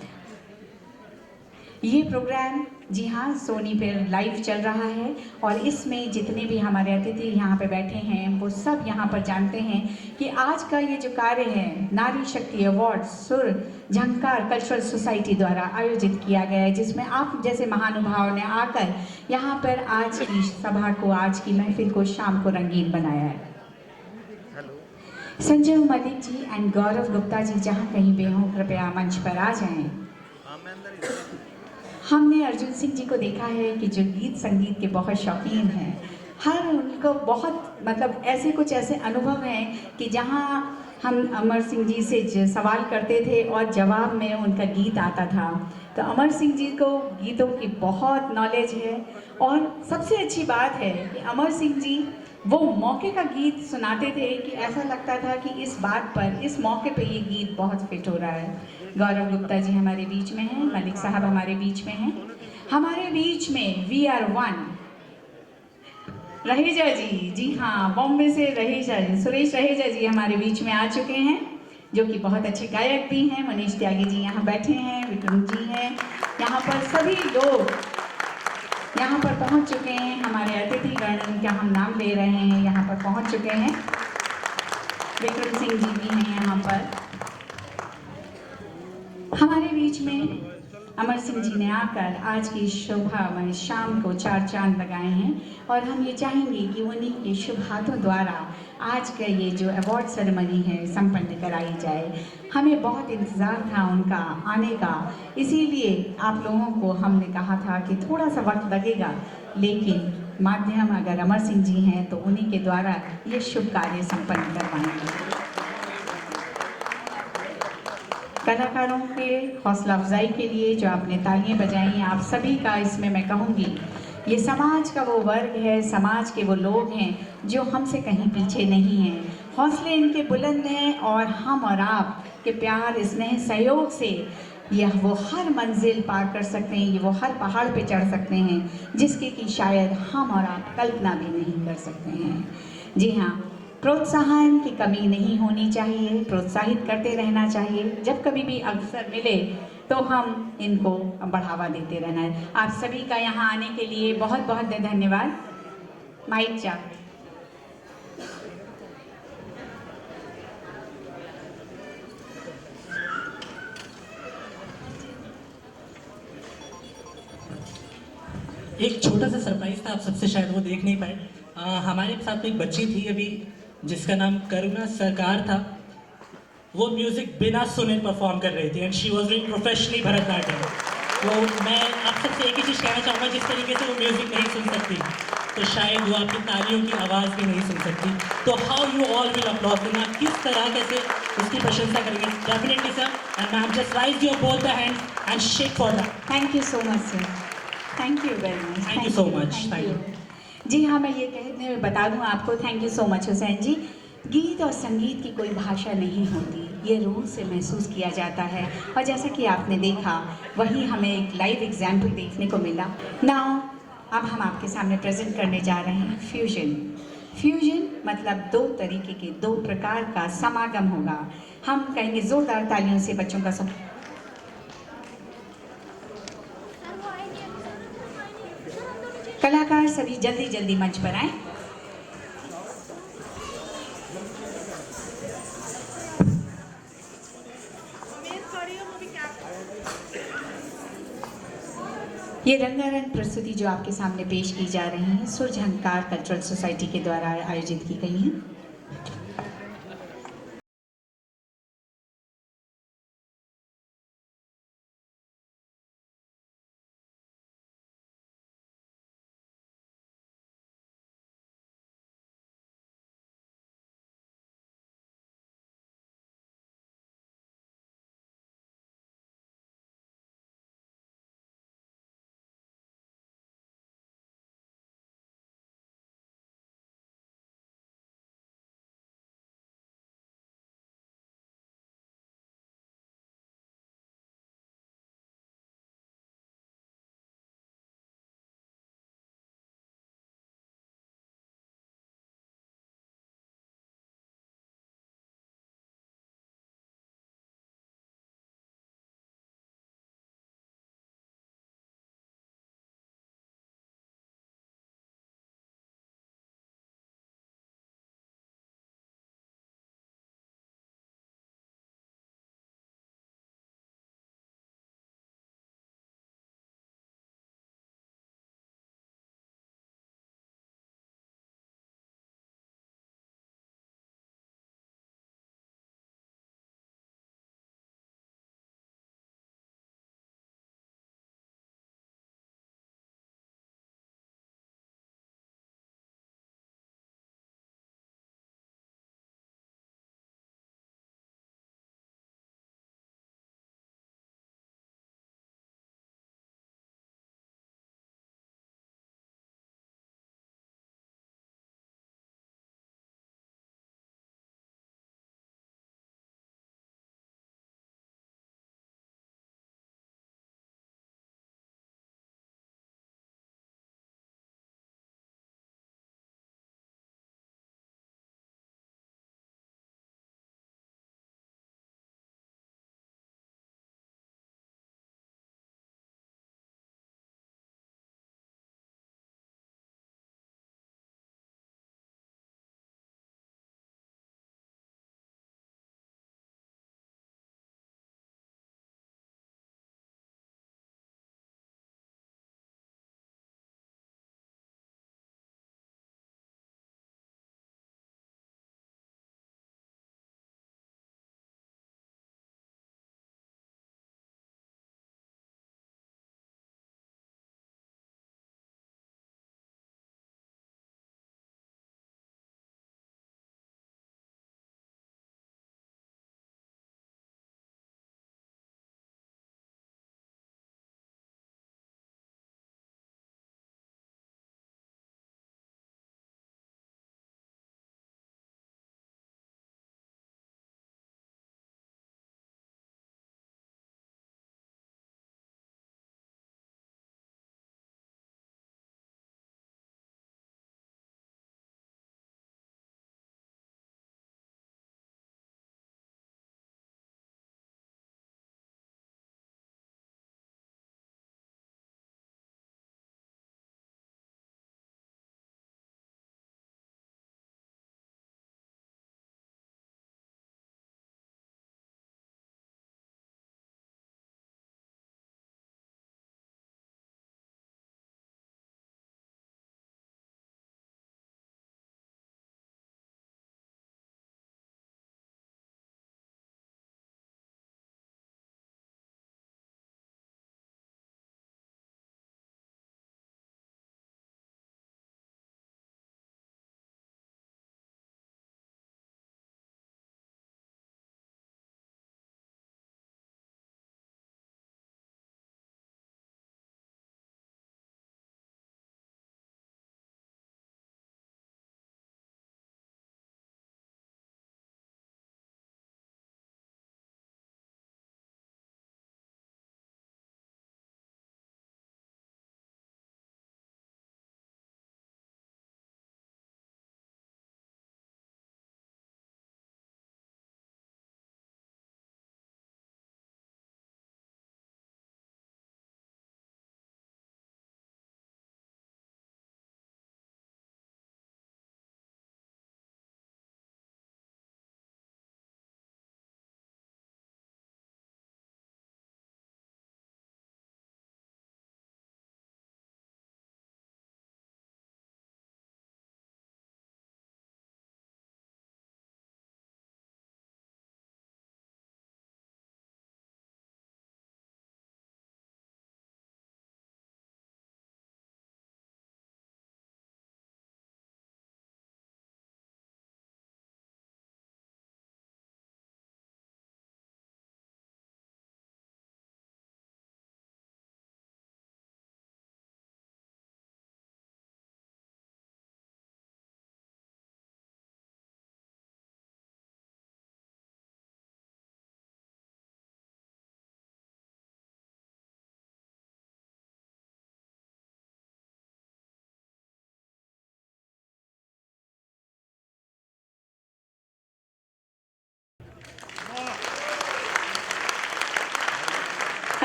ये प्रोग्राम जी हाँ सोनी पर लाइव चल रहा है और इसमें जितने भी हमारे अतिथि यहाँ पे बैठे हैं वो सब यहाँ पर जानते हैं कि आज का ये जो कार्य है नारी शक्ति अवार्ड सुर झंकार कल्चरल सोसाइटी द्वारा आयोजित किया गया है, जिसमें आप जैसे महानुभाव ने आकर यहाँ पर आज की सभा को, आज की महफिल को, शाम को रंगीन बनाया है। संजय मलिक जी एंड गौरव गुप्ता जी जहाँ कहीं भी हों कृपया मंच पर आ जाएं। हमने अर्जुन सिंह जी को देखा है कि जो गीत संगीत के बहुत शौकीन हैं, हर उनको बहुत मतलब ऐसे अनुभव हैं कि जहाँ हम अमर सिंह जी से सवाल करते थे और जवाब में उनका गीत आता था। तो अमर सिंह जी को गीतों की बहुत नॉलेज है और सबसे अच्छी बात है कि अमर सिंह जी वो मौके का गीत सुनाते थे कि ऐसा लगता था कि इस बात पर, इस मौके पे ये गीत बहुत फिट हो रहा है। गौरव गुप्ता जी हमारे बीच में हैं, मलिक साहब हमारे बीच में हैं, हमारे बीच में वी आर वन रहेजा जी हाँ बॉम्बे से रहेजा जी, सुरेश रहेजा जी हमारे बीच में आ चुके हैं जो कि बहुत अच्छे गायक भी हैं। मनीष त्यागी जी यहाँ बैठे हैं, विक्रम जी हैं, यहाँ पर सभी लोग यहाँ पर पहुँच चुके हैं। हमारे अतिथिगण का हम नाम ले रहे हैं, यहाँ पर पहुँच चुके हैं। विक्रम सिंह जी भी हैं यहाँ पर। हमारे बीच में अमर सिंह जी ने आकर आज की शोभा शाम को चार चांद लगाए हैं और हम ये चाहेंगे कि उन्हीं के शुभ हाथों द्वारा आज का ये जो अवार्ड सेरेमनी है संपन्न कराई जाए। हमें बहुत इंतज़ार था उनका आने का, इसीलिए आप लोगों को हमने कहा था कि थोड़ा सा वक्त लगेगा, लेकिन माध्यम अगर अमर सिंह जी हैं तो उन्हीं के द्वारा ये शुभ कार्य संपन्न करवाएंगे। कलाकारों के हौसला अफजाई के लिए जो आपने तालियां बजाई, आप सभी का इसमें मैं कहूँगी ये समाज का वो वर्ग है, समाज के वो लोग हैं जो हमसे कहीं पीछे नहीं हैं। हौसले इनके बुलंद हैं और हम और आप के प्यार स्नेह सहयोग से यह वो हर मंजिल पार कर सकते हैं, ये वो हर पहाड़ पे चढ़ सकते हैं जिसकी कि शायद हम और आप कल्पना भी नहीं कर सकते हैं। जी हाँ, प्रोत्साहन की कमी नहीं होनी चाहिए, प्रोत्साहित करते रहना चाहिए। जब कभी भी अवसर मिले तो हम इनको बढ़ावा देते रहना है। आप सभी का यहाँ आने के लिए बहुत बहुत धन्यवाद। माइक जा एक छोटा सा सरप्राइज था, आप सबसे शायद वो देख नहीं पाए। हमारे साथ एक बच्ची थी अभी जिसका नाम करुणा सरकार था। वो म्यूजिक बिना सुने परफॉर्म कर रही थी and she was doing professionally Bharatanatyam. तो मैं आप सबसे एक ही चीज़ कहना चाहूँगा, जिस तरीके से वो म्यूजिक नहीं सुन सकती तो शायद वो आपकी तालियों की आवाज़ भी नहीं सुन सकती। तो how you all will applause देना, किस तरह कैसे उसकी प्रशंसा करेंगे। Definitely sir, and ma'am just rise your both the hands and shake for that. Thank you so much sir, thank you very much. Thank you so much. Thank you. जी हाँ, मैं ये कहने में बता दूँ आपको, thank you so much Hussain ji. गीत और संगीत की कोई भाषा नहीं होती, ये रूह से महसूस किया जाता है और जैसा कि आपने देखा वही हमें एक लाइव एग्जाम्पल देखने को मिला। नाउ अब हम आपके सामने प्रेजेंट करने जा रहे हैं फ्यूजन। फ्यूजन मतलब दो तरीके के, दो प्रकार का समागम होगा। हम कहेंगे जोरदार तालियों से बच्चों का सब। कलाकार सभी जल्दी जल्दी मंच पर आए। ये रंगारंग प्रस्तुति जो आपके सामने पेश की जा रही है सुरझंकार कल्चरल सोसाइटी के द्वारा आयोजित की गई है।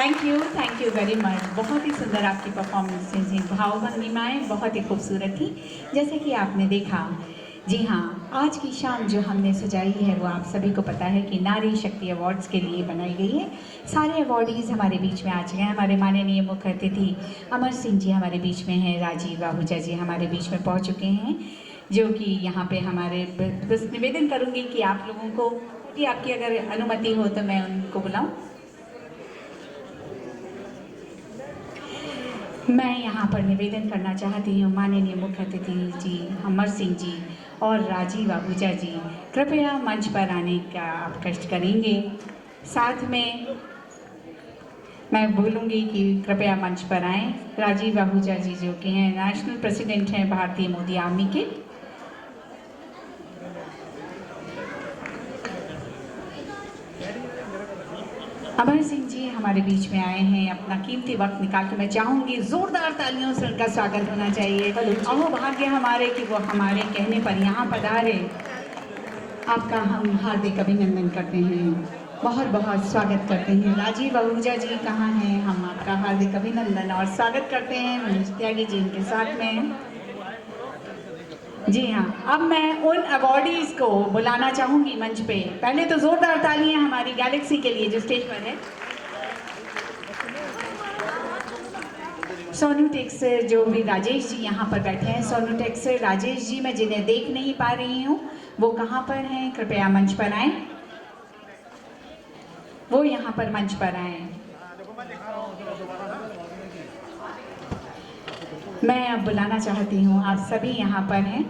Thank you very much. बहुत ही सुंदर आपकी परफॉर्मेंस थी, भावभंगिमाएँ बहुत ही खूबसूरत थी। जैसे कि आपने देखा, जी हाँ, आज की शाम जो हमने सजाई है वो आप सभी को पता है कि नारी शक्ति अवार्ड्स के लिए बनाई गई है। सारे अवार्डीज़ हमारे बीच में आ चुके हैं। हमारे माननीय मुख्य अतिथि अमर सिंह जी हमारे बीच में हैं, राजीव आहूजा जी हमारे बीच में पहुंच चुके हैं, जो कि यहाँ पे हमारे बस निवेदन करूँगी कि आप लोगों को, कि आपकी अगर अनुमति हो तो मैं उनको बुलाऊँ। मैं यहाँ पर निवेदन करना चाहती हूँ माननीय मुख्य अतिथि जी अमर सिंह जी और राजीव आहूजा जी, कृपया मंच पर आने का आप कष्ट करेंगे। साथ में मैं बोलूँगी कि कृपया मंच पर आएँ राजीव आहूजा जी, जो कि हैं नेशनल प्रेसिडेंट हैं भारतीय मोदी आर्मी के। अमर सिंह जी हमारे बीच में आए हैं, अपना कीमती वक्त निकाल के, मैं चाहूँगी ज़ोरदार तालियों से उनका स्वागत होना चाहिए। अहो भाग्य हमारे कि वो हमारे कहने पर यहाँ पधारे। आपका हम हार्दिक अभिनंदन करते हैं, बहुत बहुत स्वागत करते हैं। राजीव आहूजा जी कहाँ हैं? हम आपका हार्दिक अभिनंदन और स्वागत करते हैं। मनोज त्यागी जी इनके साथ में हैं। जी हाँ, अब मैं उन अवॉर्डीज़ को बुलाना चाहूँगी मंच पे। पहले तो ज़ोरदार तालियां हमारी गैलेक्सी के लिए जो स्टेज पर है। सोनूटेक से जो भी राजेश जी यहाँ पर बैठे हैं, सोनूटेक से राजेश जी, मैं जिन्हें देख नहीं पा रही हूँ वो कहाँ पर हैं, कृपया मंच पर आएँ। वो यहाँ पर मंच पर आएँ। मैं अब बुलाना चाहती हूँ, आप सभी यहाँ पर हैं।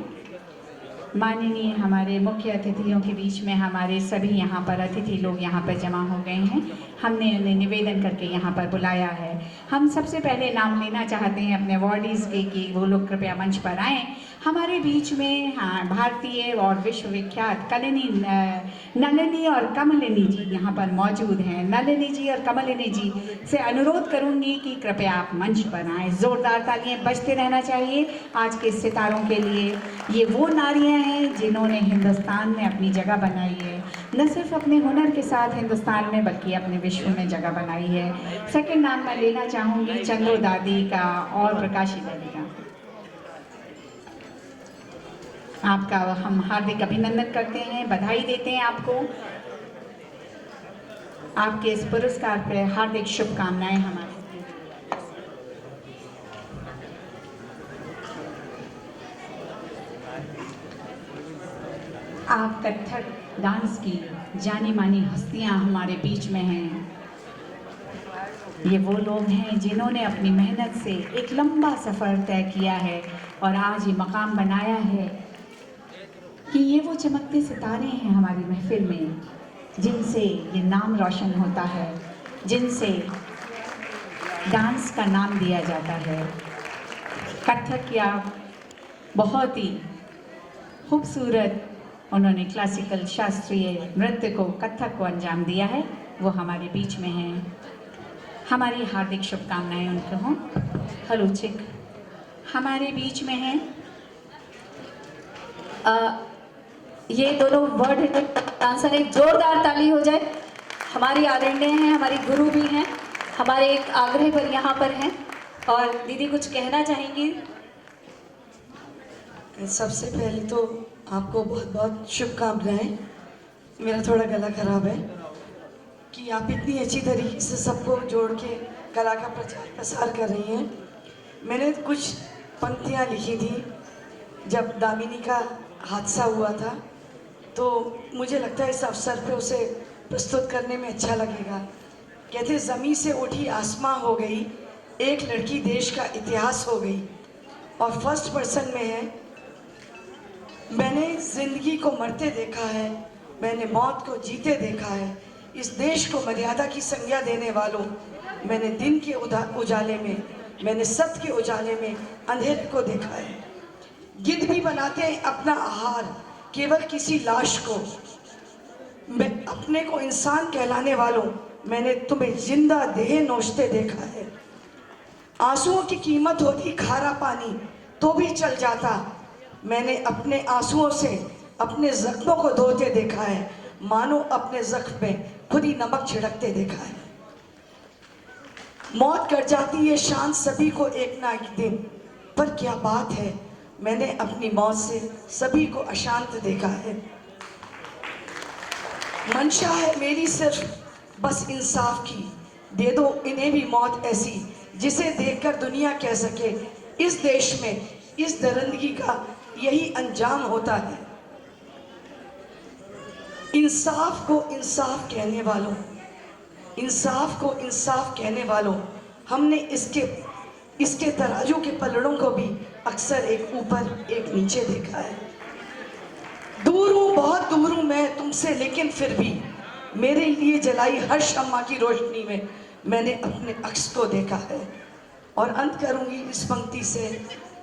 माननीय हमारे मुख्य अतिथियों के बीच में हमारे सभी यहाँ पर अतिथि लोग यहाँ पर जमा हो गए हैं। हमने उन्हें निवेदन करके यहाँ पर बुलाया है। हम सबसे पहले नाम लेना चाहते हैं अपने अवॉर्डीज़ के कि वो लोग कृपया मंच पर आएँ। हमारे बीच में हाँ, भारतीय और विश्वविख्यात नलिनी और कमलिनी जी यहाँ पर मौजूद हैं। नलिनी जी और कमलिनी जी से अनुरोध करूँगी कि कृपया आप मंच पर आएँ। ज़ोरदार तालियां बजते रहना चाहिए आज के सितारों के लिए। ये वो नारियाँ हैं जिन्होंने हिंदुस्तान में अपनी जगह बनाई है, न सिर्फ अपने हुनर के साथ हिंदुस्तान में बल्कि अपने विश्व में जगह बनाई है। सेकंड नाम मैं लेना चाहूँगी चंदो दादी का और प्रकाशी दादी का। आपका हम हार्दिक अभिनंदन करते हैं, बधाई देते हैं आपको। आपके इस पुरस्कार पर हार्दिक शुभकामनाएं हमारे। आप कथक डांस की जानी मानी हस्तियां हमारे बीच में हैं। ये वो लोग हैं जिन्होंने अपनी मेहनत से एक लंबा सफ़र तय किया है और आज ये मकाम बनाया है कि ये वो चमकते सितारे हैं हमारी महफिल में, जिनसे ये नाम रोशन होता है, जिनसे डांस का नाम दिया जाता है। कथक या बहुत ही खूबसूरत उन्होंने क्लासिकल शास्त्रीय नृत्य को, कथक को अंजाम दिया है, वो हमारे बीच में हैं। हमारी हार्दिक शुभकामनाएं उनको हों। हलूचिक हमारे बीच में हैं। ये दोनों वर्ड डांसर, एक जोरदार ताली हो जाए। हमारी आदरणीय हैं, हमारी गुरु भी हैं, हमारे एक आग्रह पर यहाँ पर हैं। और दीदी कुछ कहना चाहेंगी? सबसे पहले तो आपको बहुत बहुत शुभकामनाएं। मेरा थोड़ा गला खराब है कि आप इतनी अच्छी तरीके से सबको जोड़ के कला का प्रचार प्रसार कर रही हैं। मैंने कुछ पंक्तियाँ लिखी थी जब दामिनी का हादसा हुआ था, तो मुझे लगता है इस अवसर पे उसे प्रस्तुत करने में अच्छा लगेगा। कहते ज़मीं से उठी आसमां हो गई, एक लड़की देश का इतिहास हो गई। और फर्स्ट पर्सन में है, मैंने ज़िंदगी को मरते देखा है, मैंने मौत को जीते देखा है। इस देश को मर्यादा की संज्ञा देने वालों, मैंने दिन के उजाले में, मैंने सत्य के उजाले में अंधेरे को देखा है। गिद्ध भी बनाते हैं अपना आहार केवल किसी लाश को। मैं अपने को इंसान कहलाने वालों, मैंने तुम्हें जिंदा देह नोचते देखा है। आंसुओं की कीमत होती खारा पानी तो भी चल जाता, मैंने अपने आंसुओं से अपने जख्मों को धोते देखा है, मानो अपने जख्म में खुद ही नमक छिड़कते देखा है। मौत कट जाती है शांत सभी को एक ना एक दिन, पर क्या बात है मैंने अपनी मौत से सभी को अशांत देखा है। मंशा है मेरी सिर्फ बस इंसाफ की, दे दो इन्हें भी मौत ऐसी जिसे देखकर दुनिया कह सके इस देश में इस दरिंदगी का यही अंजाम होता है। इंसाफ को इंसाफ कहने वालों, इंसाफ को इंसाफ कहने वालों, हमने इसके तराजू के पलड़ों को भी अक्सर एक ऊपर एक नीचे देखा है। दूर हूँ बहुत दूर हूँ मैं तुमसे, लेकिन फिर भी मेरे लिए जलाई हर शम्मा की रोशनी में मैंने अपने अक्स को देखा है। और अंत करूंगी इस पंक्ति से,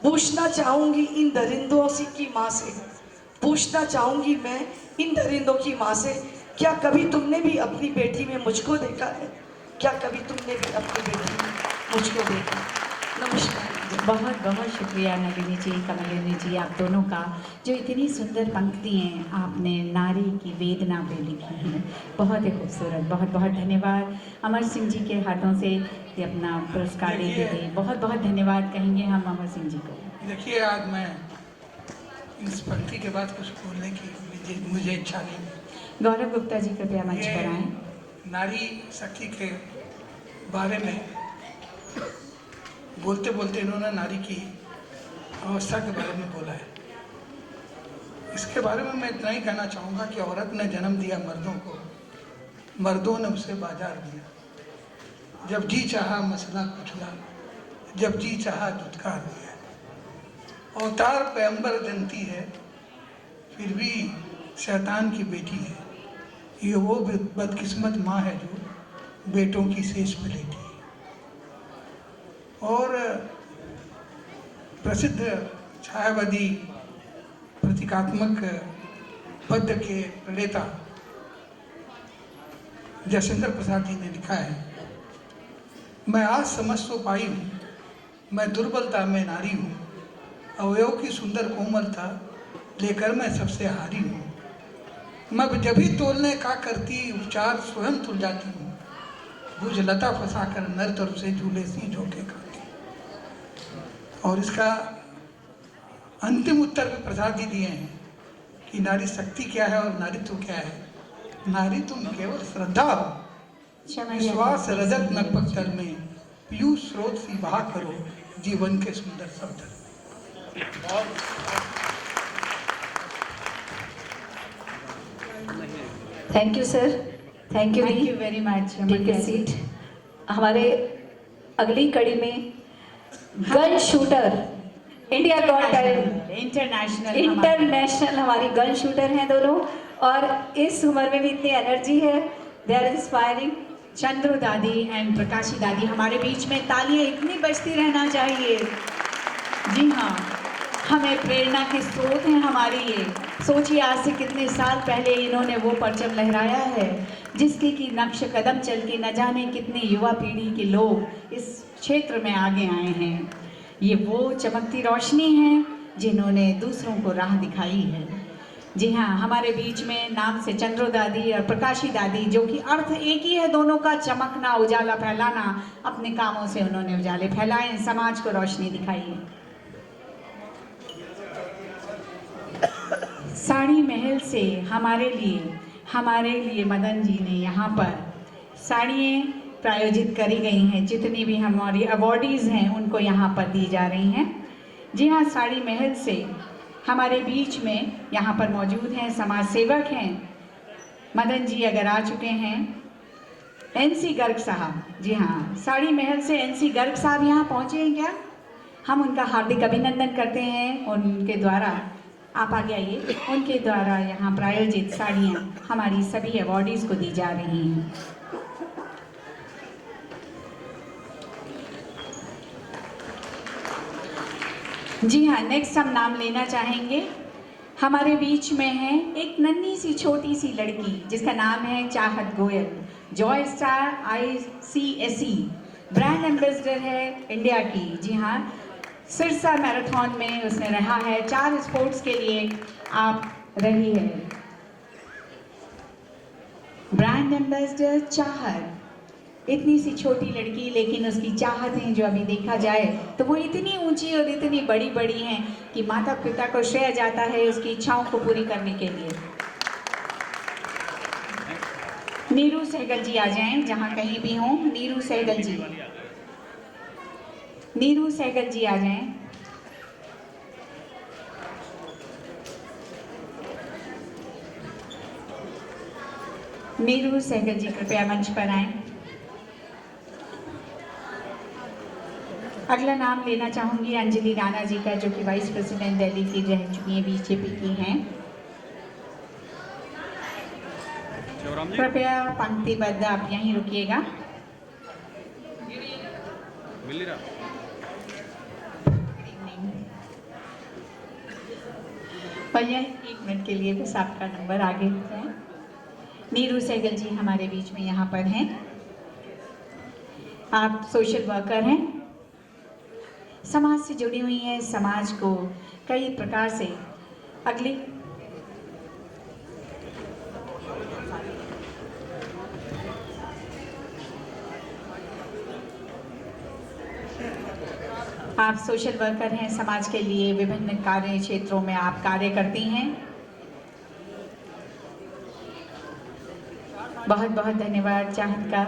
पूछना चाहूंगी इन दरिंदों की माँ से, पूछना चाहूंगी मैं इन दरिंदों की माँ से, क्या कभी तुमने भी अपनी बेटी में मुझको देखा है? क्या कभी तुमने भी अपनी बेटी में मुझको देखा? नमस्कार। बहुत बहुत शुक्रिया नलिनी जी, कमलिनी जी, आप दोनों का, जो इतनी सुंदर पंक्तियाँ आपने नारी की वेदना पे लिखी हैं। बहुत ही खूबसूरत, बहुत बहुत धन्यवाद। अमर सिंह जी के हाथों से ये अपना पुरस्कार लेते थे, बहुत बहुत धन्यवाद कहेंगे हम अमर सिंह जी को। देखिए, आज मैं इस पंक्ति के बाद कुछ बोलने की मुझे इच्छा नहीं। गौरव गुप्ता जी कृपया मंच पर आएँ। नारी शक्ति के बारे में बोलते बोलते इन्होंने नारी की अवस्था के बारे में बोला है। इसके बारे में मैं इतना ही कहना चाहूँगा कि औरत ने जन्म दिया मर्दों को, मर्दों ने उसे बाजार दिया। जब जी चाहा मसला कुचला, जब जी चाहा दुत्कार दिया। अवतार पैगंबर जनती है, फिर भी शैतान की बेटी है। ये वो बदकिस्मत माँ है जो बेटों की सेज पे लेटी है। और प्रसिद्ध छायावादी प्रतीकात्मक पद्य के प्रणेता जयशंकर प्रसाद जी ने लिखा है, मैं आज समझ तो पाई हूँ, मैं दुर्बलता में नारी हूँ, अवयव की सुंदर कोमलता लेकर मैं सबसे हारी हूँ। मैं जब भी तोलने का करती उपचार स्वयं तुल जाती हूँ, भुज लता फंसा कर नर तरफ से झूले सी झोंके खाती। और इसका अंतिम उत्तर भी प्रसाद जी दिए हैं कि नारी शक्ति क्या है और नारीत्व क्या है। नारी तुम केवल श्रद्धा हो, विश्वास रजत नग पत्थर में, पीयूष स्रोत सी बहा करो जीवन के सुंदर शब्द। Thank you sir, thank you very much. Take a seat. हमारे अगली कड़ी में gun shooter India got talent international हमारी गन शूटर हैं दोनों, और इस उम्र में भी इतनी एनर्जी है, दे आर इंस्पायरिंग। चंद्रू दादी एंड प्रकाशी दादी हमारे बीच में, तालियां इतनी बजती रहना चाहिए। जी हाँ, हमें प्रेरणा के स्रोत हैं हमारी ये। सोचिए आज से कितने साल पहले इन्होंने वो परचम लहराया है जिसके की नक्श कदम चल के न जाने कितनी युवा पीढ़ी के लोग इस क्षेत्र में आगे आए हैं। ये वो चमकती रोशनी है जिन्होंने दूसरों को राह दिखाई है। जी हाँ, हमारे बीच में नाम से चंद्रू दादी और प्रकाशी दादी, जो कि अर्थ एक ही है दोनों का, चमकना, उजाला फैलाना। अपने कामों से उन्होंने उजाले फैलाए, समाज को रोशनी दिखाई है। साड़ी महल से हमारे लिए मदन जी ने यहाँ पर साड़ियाँ प्रायोजित करी गई हैं। जितनी भी हमारी अवॉर्डीज़ हैं उनको यहाँ पर दी जा रही हैं। जी हाँ, साड़ी महल से हमारे बीच में यहाँ पर मौजूद हैं समाज सेवक हैं मदन जी, अगर आ चुके हैं। एनसी गर्ग साहब, जी हाँ, साड़ी महल से एनसी गर्ग साहब यहाँ पहुँचे हैं क्या? हम उनका हार्दिक अभिनंदन करते हैं। उनके द्वारा, आप आगे आइए, उनके द्वारा यहाँ प्रायोजित साड़ियाँ हमारी सभी अवॉर्डीज़ को दी जा रही हैं। जी हाँ, नेक्स्ट हम नाम लेना चाहेंगे। हमारे बीच में है एक नन्ही सी छोटी सी लड़की जिसका नाम है चाहत Goyal. Joy star ICSE brand ambassador है इंडिया की। जी हाँ, सिरसा मैराथन में उसने रहा है, 4 स्पोर्ट्स के लिए आप रही है ब्रांड एम्बेसडर चाहत। इतनी सी छोटी लड़की, लेकिन उसकी चाहतें जो अभी देखा जाए तो वो इतनी ऊंची और इतनी बड़ी बड़ी हैं कि माता पिता को श्रेय जाता है उसकी इच्छाओं को पूरी करने के लिए। नीरू सहगल जी आ जाएं जहां कहीं भी हों। नीरू सहगल जी, नीरू सहगल जी आ जाएं। नीरू सहगल जी कृपया मंच पर आएं। अगला नाम लेना चाहूंगी अंजलि राणा जी का, जो कि वाइस प्रेसिडेंट दिल्ली की रह चुकी हैं, बीजेपी की हैं। कृपया पंक्तिबद्ध आप यहीं रुकिएगा। भैया 1 मिनट के लिए बस आपका नंबर आगे है। नीरू सहगल जी हमारे बीच में यहाँ पर हैं। आप सोशल वर्कर हैं, समाज से जुड़ी हुई हैं, समाज को कई प्रकार से अगली आप सोशल वर्कर हैं, समाज के लिए विभिन्न कार्य क्षेत्रों में आप कार्य करती हैं। बहुत बहुत धन्यवाद चाहत का।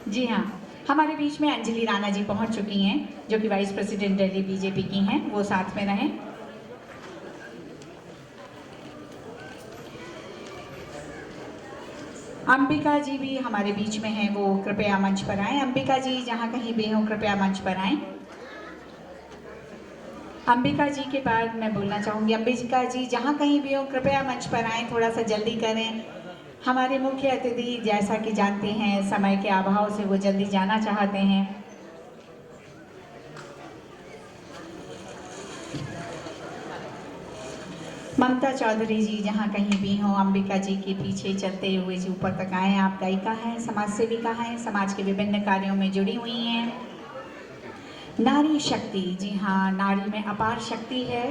जी हाँ, हमारे बीच में अंजलि राणा जी पहुंच चुकी हैं, जो कि वाइस प्रेसिडेंट दिल्ली बीजेपी की हैं। वो साथ में रहें। अंबिका जी भी हमारे बीच में हैं, वो कृपया मंच पर आएं। अंबिका जी जहां कहीं भी हो कृपया मंच पर आएं। अंबिका जी के बाद मैं बोलना चाहूँगी, अंबिका जी जहाँ कहीं भी हो कृपया मंच पर आएँ, थोड़ा सा जल्दी करें। हमारे मुख्य अतिथि जैसा कि जानते हैं समय के अभाव से वो जल्दी जाना चाहते हैं। ममता चौधरी जी जहाँ कहीं भी हो अंबिका जी के पीछे चलते हुए जी ऊपर तक आए। आप गायिका हैं, समाज सेविका हैं, समाज के विभिन्न कार्यों में जुड़ी हुई हैं। नारी शक्ति, जी हाँ, नारी में अपार शक्ति है।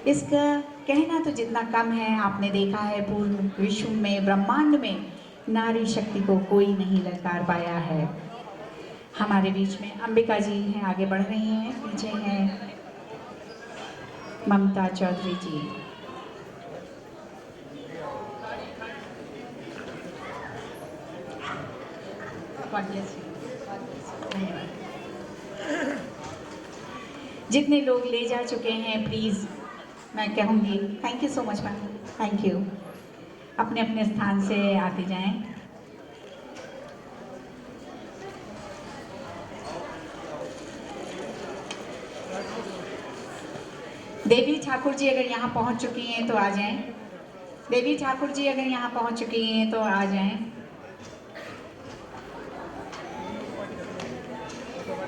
इसका कहना तो जितना कम है। आपने देखा है पूर्ण विश्व में, ब्रह्मांड में नारी शक्ति को कोई नहीं ललकार पाया है। हमारे बीच में अंबिका जी हैं, आगे बढ़ रही हैं। पीछे हैं ममता चौधरी जी। जितने लोग ले जा चुके हैं प्लीज़ मैं कहूँगी thank you so much ma'am, thank you. अपने अपने स्थान से आते जाएं। देवी ठाकुर जी अगर यहाँ पहुँच चुकी हैं तो आ जाएं। देवी ठाकुर जी अगर यहाँ पहुँच चुकी हैं तो आ जाएं।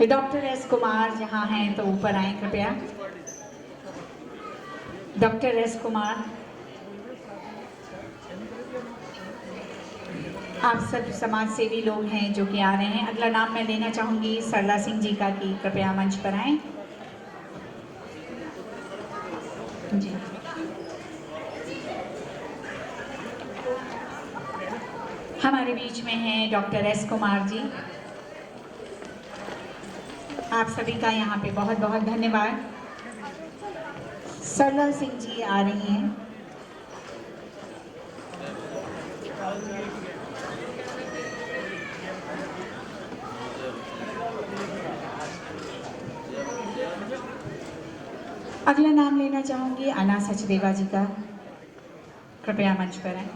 डॉक्टर एस कुमार जहाँ हैं तो ऊपर आएं कृपया। डॉक्टर एस कुमार, आप सब समाज सेवी लोग हैं जो कि आ रहे हैं। अगला नाम मैं लेना चाहूँगी सरला सिंह जी का, कि कृपया मंच पर आएं। जी, हमारे बीच में हैं डॉक्टर एस कुमार जी। आप सभी का यहाँ पे बहुत बहुत धन्यवाद। सरला सिंह जी आ रही हैं। अगला नाम लेना चाहूँगी अना सचदेवा जी का, कृपया मंच पर आएं।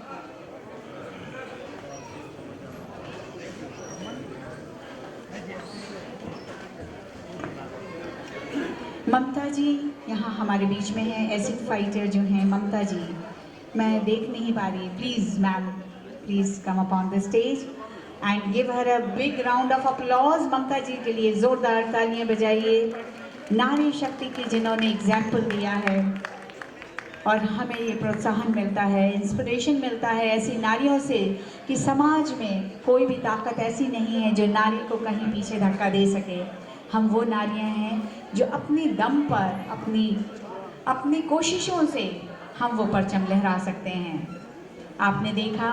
ममता जी यहाँ हमारे बीच में हैं, एसिड फाइटर जो हैं ममता जी। मैं देख नहीं पा रही, please ma'am, please come up on the stage and give her a big round of applause. Mamta ji के लिए ज़ोरदार तालियां बजाइए। नारी शक्ति की जिन्होंने एग्जाम्पल दिया है और हमें ये प्रोत्साहन मिलता है, इंस्पिरेशन मिलता है ऐसी नारियों से कि समाज में कोई भी ताकत ऐसी नहीं है जो नारी को कहीं पीछे धक्का दे सके। हम वो नारियां हैं जो अपने दम पर, अपनी कोशिशों से हम वो परचम लहरा सकते हैं। आपने देखा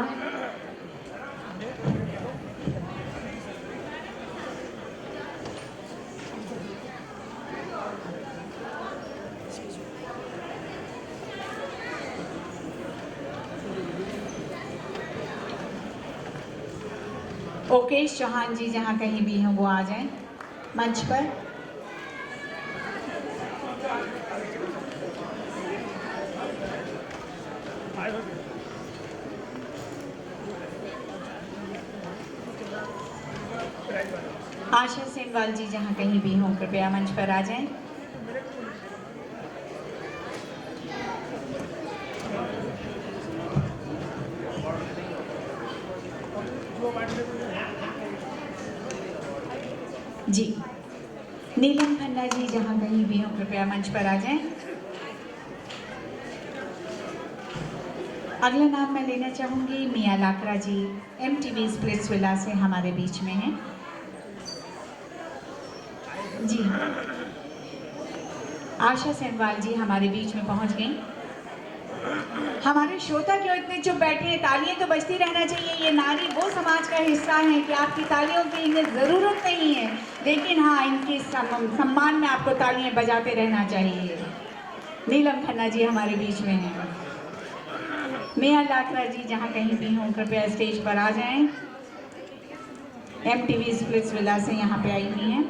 ओकेश चौहान जी जहाँ कहीं भी हों वो आ जाएं मंच पर। आशा सेमवाल जी जहाँ कहीं भी हों कृपया मंच पर आ जाएं। जी नीलम खन्ना जी जहाँ कहीं भी हों कृपया मंच पर आ जाएं। अगला नाम मैं लेना चाहूँगी मिया लाकरा जी, MTV स्प्लिट्सविला से हमारे बीच में हैं। जी हाँ, आशा सेमवाल जी हमारे बीच में पहुँच गई। हमारे श्रोता क्यों इतने चुप बैठे हैं? तालियां तो बजती रहना चाहिए। ये नारी वो समाज का हिस्सा है कि आपकी तालियों की इन्हें ज़रूरत नहीं है, लेकिन हाँ इनके सम्मान में आपको तालियां बजाते रहना चाहिए। नीलम खन्ना जी हमारे बीच में हैं। मिया लाकरा जी जहाँ कहीं भी हों कृपया स्टेज पर आ जाएं। MTV स्प्लिट्सविला से यहाँ पे आई हुई हैं।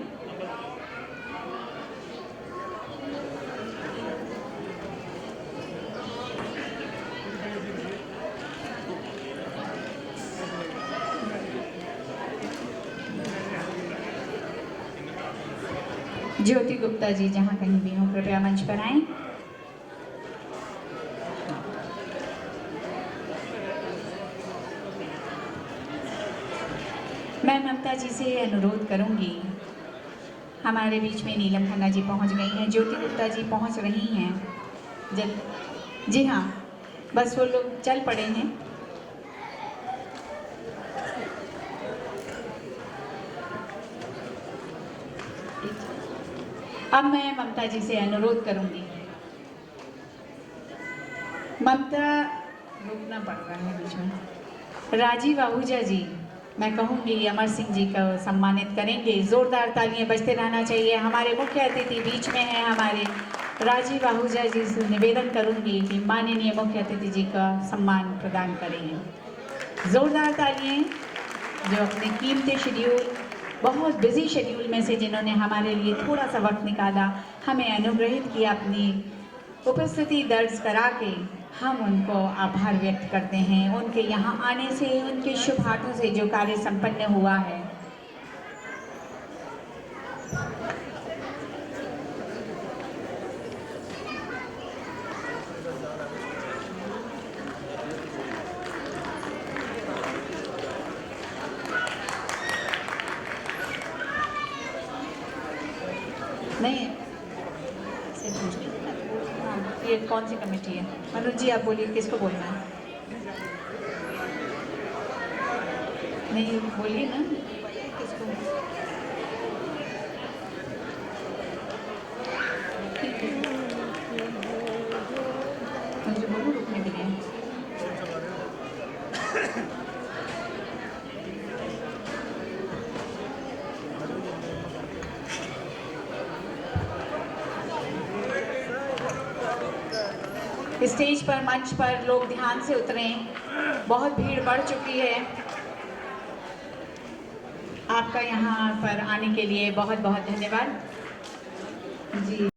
ज्योति गुप्ता जी जहाँ कहीं भी हों कृपया मंच पर आएं। मैं ममता जी से अनुरोध करूंगी, हमारे बीच में नीलम खन्ना जी पहुंच गई हैं, ज्योति गुप्ता जी पहुंच रही हैं। जी हाँ, बस वो लोग चल पड़े हैं। अब मैं ममता जी से अनुरोध करूंगी। ममता रुकना पड़ रहा है बीच में। राजीव आहूजा जी, मैं कहूँगी अमर सिंह जी को सम्मानित करेंगे। ज़ोरदार तालियां बजते रहना चाहिए। हमारे मुख्य अतिथि बीच में हैं हमारे राजीव आहूजा जी से निवेदन करूँगी कि माननीय मुख्य अतिथि जी का सम्मान प्रदान करेंगे। ज़ोरदार तालियां जो अपने कीमती शेड्यूल, बहुत बिजी शेड्यूल में से जिन्होंने हमारे लिए थोड़ा सा वक्त निकाला, हमें अनुग्रहित किया अपनी उपस्थिति दर्ज करा के, हम उनको आभार व्यक्त करते हैं। उनके यहाँ आने से, उनके शुभ हाथों से जो कार्य संपन्न हुआ है, नहीं से पूछ ली। हाँ, ये कौन सी कमेटी है? मनोज जी आप बोलिए, किसको बोलना है? नहीं बोलिए ना, किसको? ठीक है, मुझे बोलो रुकने के लिए। स्टेज पर, मंच पर लोग ध्यान से उतरें, बहुत भीड़ बढ़ चुकी है। आपका यहाँ पर आने के लिए बहुत बहुत धन्यवाद जी।